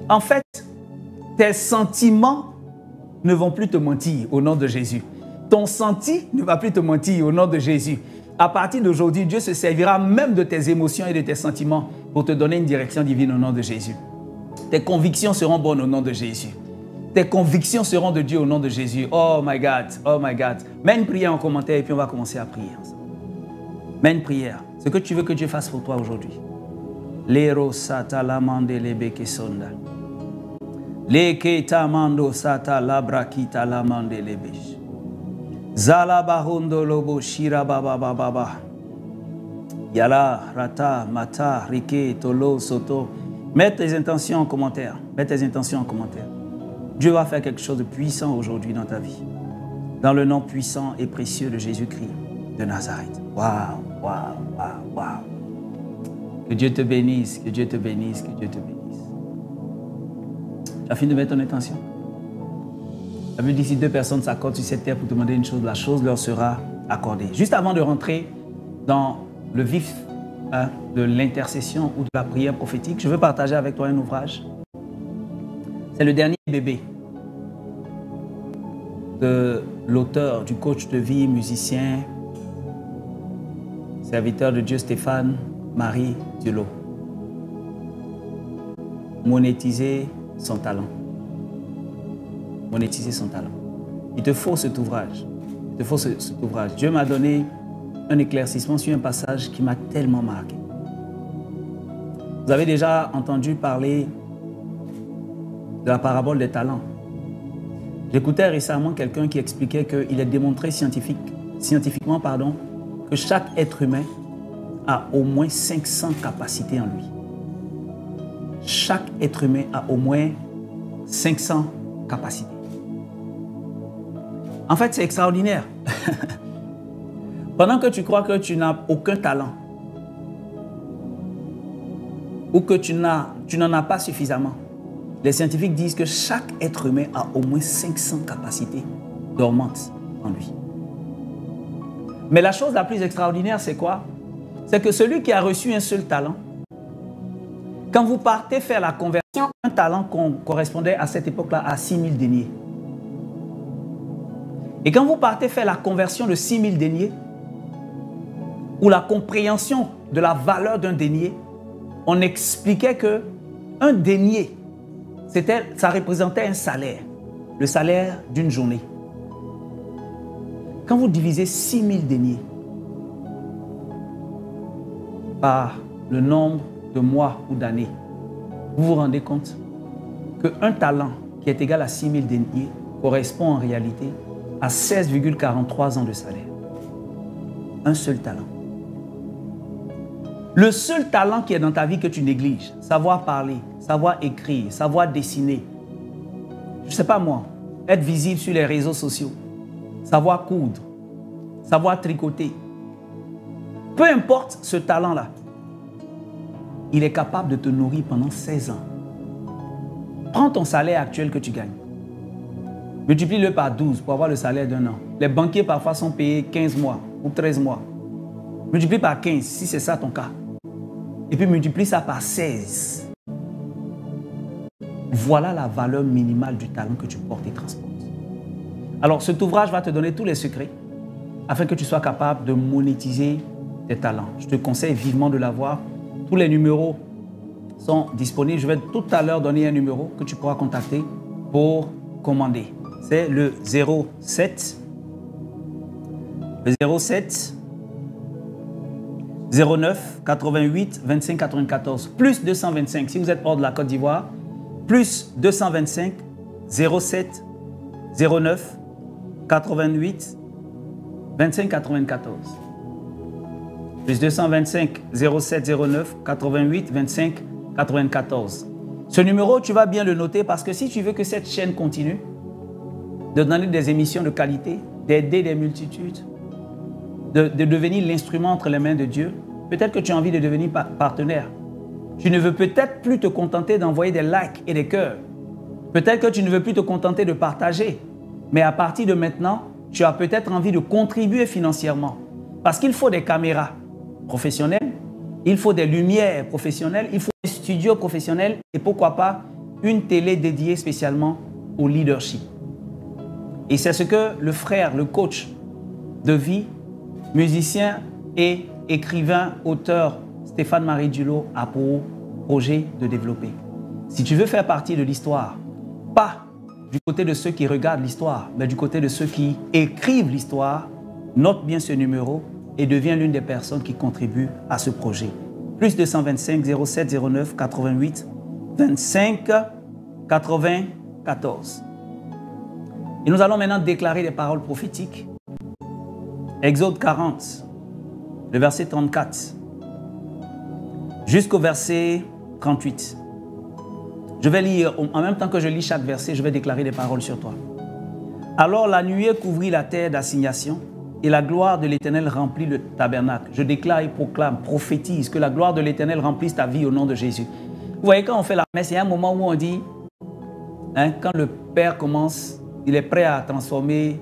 En fait, tes sentiments ne vont plus te mentir au nom de Jésus. Ton senti ne va plus te mentir au nom de Jésus. À partir d'aujourd'hui, Dieu se servira même de tes émotions et de tes sentiments pour te donner une direction divine au nom de Jésus. Tes convictions seront bonnes au nom de Jésus. Tes convictions seront de Dieu au nom de Jésus. Oh my God, oh my God. Mets une prière en commentaire et puis on va commencer à prier ensemble. Mets une prière. Ce que tu veux que Dieu fasse pour toi aujourd'hui. Lero sata lamande lebeke sonda. Leke tamando sata labrakita lamande lebesh. Zala bahundo lobo shira baba baba. Yala rata mata rike tolo soto. Mets tes intentions en commentaire. Mets tes intentions en commentaire. Dieu va faire quelque chose de puissant aujourd'hui dans ta vie. Dans le nom puissant et précieux de Jésus-Christ de Nazareth. Waouh, waouh, waouh, waouh. Que Dieu te bénisse, que Dieu te bénisse, que Dieu te bénisse. Tu as fini de mettre ton intention? La Bible dit si deux personnes s'accordent sur cette terre pour demander une chose, la chose leur sera accordée. Juste avant de rentrer dans le vif de l'intercession ou de la prière prophétique, je veux partager avec toi un ouvrage. C'est le dernier bébé de l'auteur, du coach de vie, musicien, serviteur de Dieu Stéphane Marie Dielot. Monétiser son talent. Monétiser son talent. Il te faut cet ouvrage. Il te faut cet ouvrage. Dieu m'a donné un éclaircissement sur un passage qui m'a tellement marqué. Vous avez déjà entendu parler de la parabole des talents. J'écoutais récemment quelqu'un qui expliquait qu'il est démontré scientifiquement que chaque être humain a au moins 500 capacités en lui. Chaque être humain a au moins 500 capacités. En fait, c'est extraordinaire. Pendant que tu crois que tu n'as aucun talent ou que tu n'en as pas suffisamment, les scientifiques disent que chaque être humain a au moins 500 capacités dormantes en lui. Mais la chose la plus extraordinaire, c'est quoi? C'est que celui qui a reçu un seul talent, quand vous partez faire la conversion, un talent correspondait à cette époque-là à 6 000 deniers. Et quand vous partez faire la conversion de 6 000 deniers, ou la compréhension de la valeur d'un denier, on expliquait que un denier, ça représentait un salaire, le salaire d'une journée. Quand vous divisez 6 000 deniers par le nombre de mois ou d'années, vous vous rendez compte qu'un talent qui est égal à 6 000 deniers correspond en réalité à 16,43 ans de salaire. Un seul talent. Le seul talent qui est dans ta vie que tu négliges, savoir parler, savoir écrire, savoir dessiner, je ne sais pas moi, être visible sur les réseaux sociaux, savoir coudre, savoir tricoter. Peu importe ce talent-là, il est capable de te nourrir pendant 16 ans. Prends ton salaire actuel que tu gagnes. Multiplie-le par 12 pour avoir le salaire d'un an. Les banquiers parfois sont payés 15 mois ou 13 mois. Multiplie par 15 si c'est ça ton cas. Et puis multiplie ça par 16. Voilà la valeur minimale du talent que tu portes et transportes. Alors cet ouvrage va te donner tous les secrets afin que tu sois capable de monétiser tes talents. Je te conseille vivement de l'avoir. Tous les numéros sont disponibles. Je vais tout à l'heure donner un numéro que tu pourras contacter pour commander. C'est le 07 09 88 25 94 plus 225 si vous êtes hors de la Côte d'Ivoire, plus 225 07 09 88 25 94 plus 225 07 09 88 25 94. Ce numéro, tu vas bien le noter parce que si tu veux que cette chaîne continue, de donner des émissions de qualité, d'aider des multitudes, de devenir l'instrument entre les mains de Dieu, peut-être que tu as envie de devenir partenaire. Tu ne veux peut-être plus te contenter d'envoyer des likes et des cœurs. Peut-être que tu ne veux plus te contenter de partager. Mais à partir de maintenant, tu as peut-être envie de contribuer financièrement. Parce qu'il faut des caméras professionnelles, il faut des lumières professionnelles, il faut des studios professionnels et pourquoi pas une télé dédiée spécialement au leadership. Et c'est ce que le frère, le coach de vie, musicien et écrivain, auteur Stéphane-Marie Dulot a pour projet de développer. Si tu veux faire partie de l'histoire, pas du côté de ceux qui regardent l'histoire, mais du côté de ceux qui écrivent l'histoire, note bien ce numéro et deviens l'une des personnes qui contribuent à ce projet. Plus 225 07 09 88 25 94. Et nous allons maintenant déclarer des paroles prophétiques. Exode 40, le verset 34, jusqu'au verset 38. Je vais lire, en même temps que je lis chaque verset, je vais déclarer des paroles sur toi. Alors la nuée couvrit la terre d'assignation et la gloire de l'Éternel remplit le tabernacle. Je déclare et proclame, prophétise que la gloire de l'Éternel remplisse ta vie au nom de Jésus. Vous voyez, quand on fait la messe, il y a un moment où on dit, quand le Père commence, il est prêt à transformer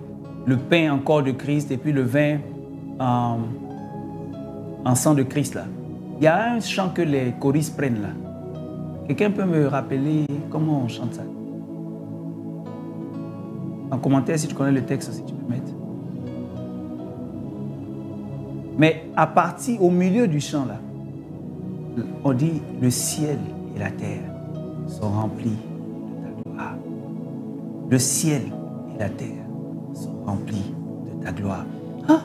le pain en corps de Christ et puis le vin en sang de Christ. Là. Il y a un chant que les choristes prennent là. Quelqu'un peut me rappeler comment on chante ça? En commentaire, si tu connais le texte aussi, tu peux mettre. Mais à partir, au milieu du chant là, on dit le ciel et la terre sont remplis de ta gloire. Le ciel et la terre sont remplis de ta gloire. Ah,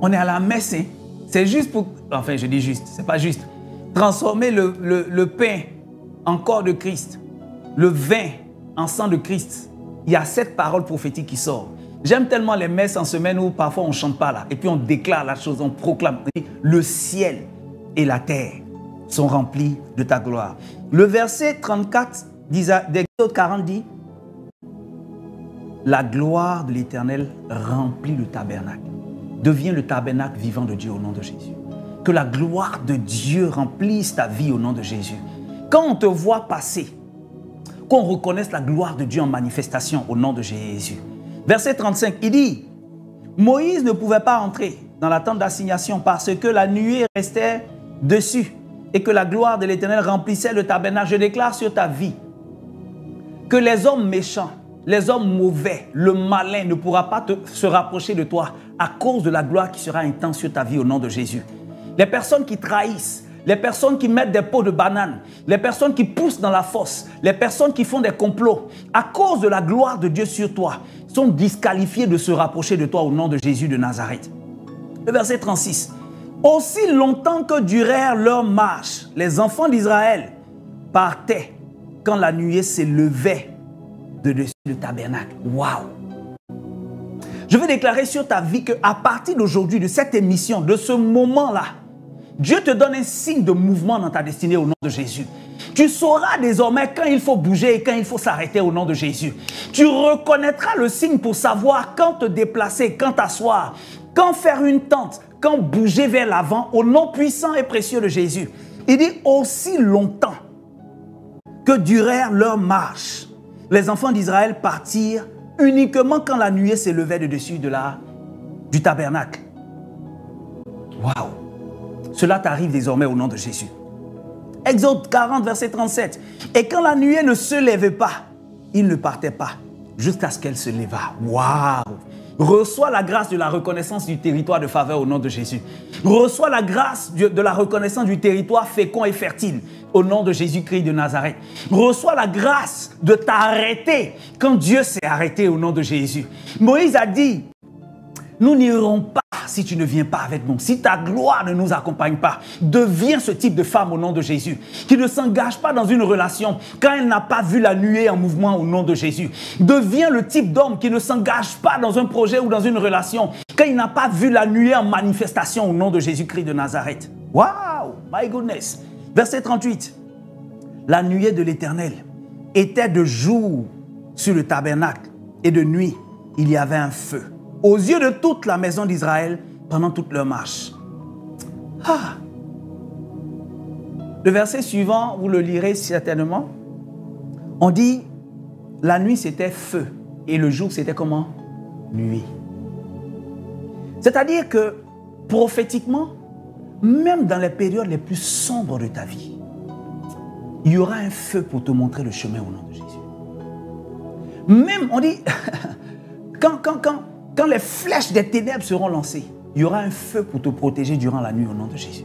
on est à la messe, hein? C'est juste pour... Enfin, je dis juste, c'est pas juste. Transformer le pain en corps de Christ, le vin en sang de Christ, il y a cette parole prophétique qui sort. J'aime tellement les messes en semaine où parfois on ne chante pas là, et puis on déclare la chose, on proclame. Le ciel et la terre sont remplis de ta gloire. Le verset 34 d'Exode 40 dit, la gloire de l'Éternel remplit le tabernacle. Deviens le tabernacle vivant de Dieu au nom de Jésus. Que la gloire de Dieu remplisse ta vie au nom de Jésus. Quand on te voit passer, qu'on reconnaisse la gloire de Dieu en manifestation au nom de Jésus. Verset 35, il dit, Moïse ne pouvait pas entrer dans la tente d'assignation parce que la nuée restait dessus et que la gloire de l'Éternel remplissait le tabernacle. Je déclare sur ta vie que les hommes méchants, les hommes mauvais, le malin ne pourra pas se rapprocher de toi à cause de la gloire qui sera intense sur ta vie au nom de Jésus. Les personnes qui trahissent, les personnes qui mettent des pots de banane, les personnes qui poussent dans la fosse, les personnes qui font des complots, à cause de la gloire de Dieu sur toi, sont disqualifiées de se rapprocher de toi au nom de Jésus de Nazareth. Le verset 36. Aussi longtemps que durèrent leurs marches, les enfants d'Israël partaient quand la nuée s'élevait de dessus le tabernacle. Waouh! Je veux déclarer sur ta vie qu'à partir d'aujourd'hui, de cette émission, de ce moment-là, Dieu te donne un signe de mouvement dans ta destinée au nom de Jésus. Tu sauras désormais quand il faut bouger et quand il faut s'arrêter au nom de Jésus. Tu reconnaîtras le signe pour savoir quand te déplacer, quand t'asseoir, quand faire une tente, quand bouger vers l'avant au nom puissant et précieux de Jésus. Il dit aussi longtemps que durèrent leurs marches. Les enfants d'Israël partirent uniquement quand la nuée s'élevait de dessus du tabernacle. Waouh! Cela t'arrive désormais au nom de Jésus. Exode 40, verset 37. Et quand la nuée ne se levait pas, ils ne partaient pas jusqu'à ce qu'elle se leva. Waouh! Reçois la grâce de la reconnaissance du territoire de faveur au nom de Jésus. Reçois la grâce de la reconnaissance du territoire fécond et fertile au nom de Jésus-Christ de Nazareth. Reçois la grâce de t'arrêter quand Dieu s'est arrêté au nom de Jésus. Moïse a dit, nous n'irons pas si tu ne viens pas avec nous. Si ta gloire ne nous accompagne pas, deviens ce type de femme au nom de Jésus, qui ne s'engage pas dans une relation quand elle n'a pas vu la nuée en mouvement au nom de Jésus. Deviens le type d'homme qui ne s'engage pas dans un projet ou dans une relation quand il n'a pas vu la nuée en manifestation au nom de Jésus-Christ de Nazareth. Wow, my goodness. Verset 38. La nuée de l'Éternel était de jour sur le tabernacle et de nuit, il y avait un feu aux yeux de toute la maison d'Israël pendant toute leur marche. Ah. Le verset suivant, vous le lirez certainement. On dit, la nuit c'était feu et le jour c'était comment? Nuit. C'est-à-dire que prophétiquement, même dans les périodes les plus sombres de ta vie, il y aura un feu pour te montrer le chemin au nom de Jésus. Même, on dit, quand les flèches des ténèbres seront lancées, il y aura un feu pour te protéger durant la nuit au nom de Jésus.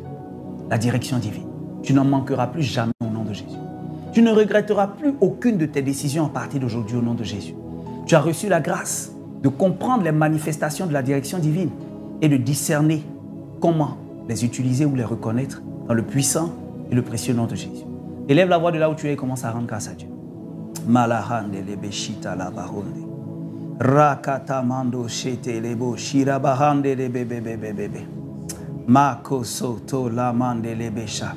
La direction divine. Tu n'en manqueras plus jamais au nom de Jésus. Tu ne regretteras plus aucune de tes décisions à partir d'aujourd'hui au nom de Jésus. Tu as reçu la grâce de comprendre les manifestations de la direction divine et de discerner comment les utiliser ou les reconnaître dans le puissant et le précieux nom de Jésus. Élève la voix de là où tu es et commence à rendre grâce à Dieu. Malahande lebeshita la baronde. Rakatamando shete lebo shirabahande lebebebebebe. Mako soto lamande lebesha.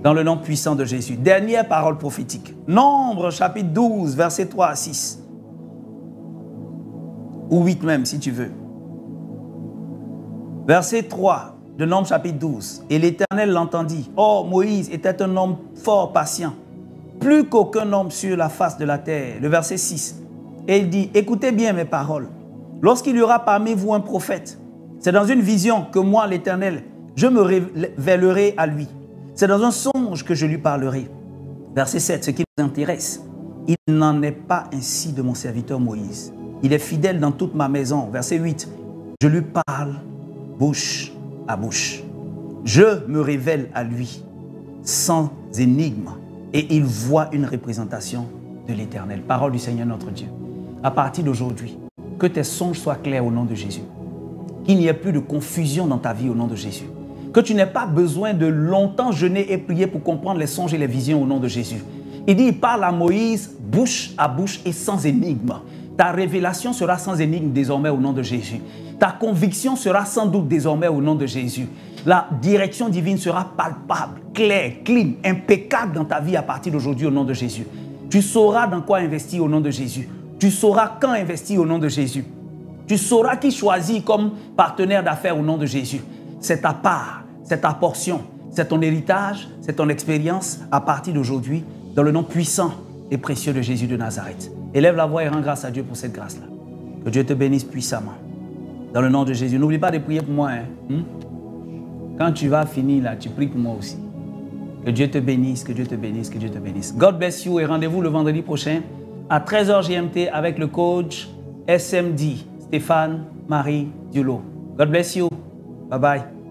Dans le nom puissant de Jésus. Dernière parole prophétique. Nombre chapitre 12, versets 3 à 6. Ou 8 même si tu veux. Verset 3 de Nombre chapitre 12. Et l'Éternel l'entendit. Oh, Moïse était un homme fort patient, plus qu'aucun homme sur la face de la terre. Le verset 6. Et il dit, écoutez bien mes paroles. Lorsqu'il y aura parmi vous un prophète, c'est dans une vision que moi, l'Éternel, je me révélerai à lui. C'est dans un songe que je lui parlerai. Verset 7, ce qui nous intéresse. Il n'en est pas ainsi de mon serviteur Moïse. Il est fidèle dans toute ma maison. Verset 8, je lui parle bouche à bouche. Je me révèle à lui sans énigme et il voit une représentation de l'Éternel. Parole du Seigneur notre Dieu. À partir d'aujourd'hui, que tes songes soient clairs au nom de Jésus. Qu'il n'y ait plus de confusion dans ta vie au nom de Jésus. Que tu n'aies pas besoin de longtemps jeûner et prier pour comprendre les songes et les visions au nom de Jésus. Il dit, il parle à Moïse, bouche à bouche et sans énigme. Ta révélation sera sans énigme désormais au nom de Jésus. Ta conviction sera sans doute désormais au nom de Jésus. La direction divine sera palpable, claire, clean, impeccable dans ta vie à partir d'aujourd'hui au nom de Jésus. Tu sauras dans quoi investir au nom de Jésus. Tu sauras quand investir au nom de Jésus. Tu sauras qui choisir comme partenaire d'affaires au nom de Jésus. C'est ta part, c'est ta portion, c'est ton héritage, c'est ton expérience à partir d'aujourd'hui dans le nom puissant et précieux de Jésus de Nazareth. Élève la voix et rends grâce à Dieu pour cette grâce-là. Que Dieu te bénisse puissamment. Dans le nom de Jésus. N'oublie pas de prier pour moi. Quand tu vas finir là, tu pries pour moi aussi. Que Dieu te bénisse, que Dieu te bénisse, que Dieu te bénisse. God bless you et rendez-vous le vendredi prochain à 13h GMT avec le coach SMD, Stéphane Marie Diolo. God bless you. Bye bye.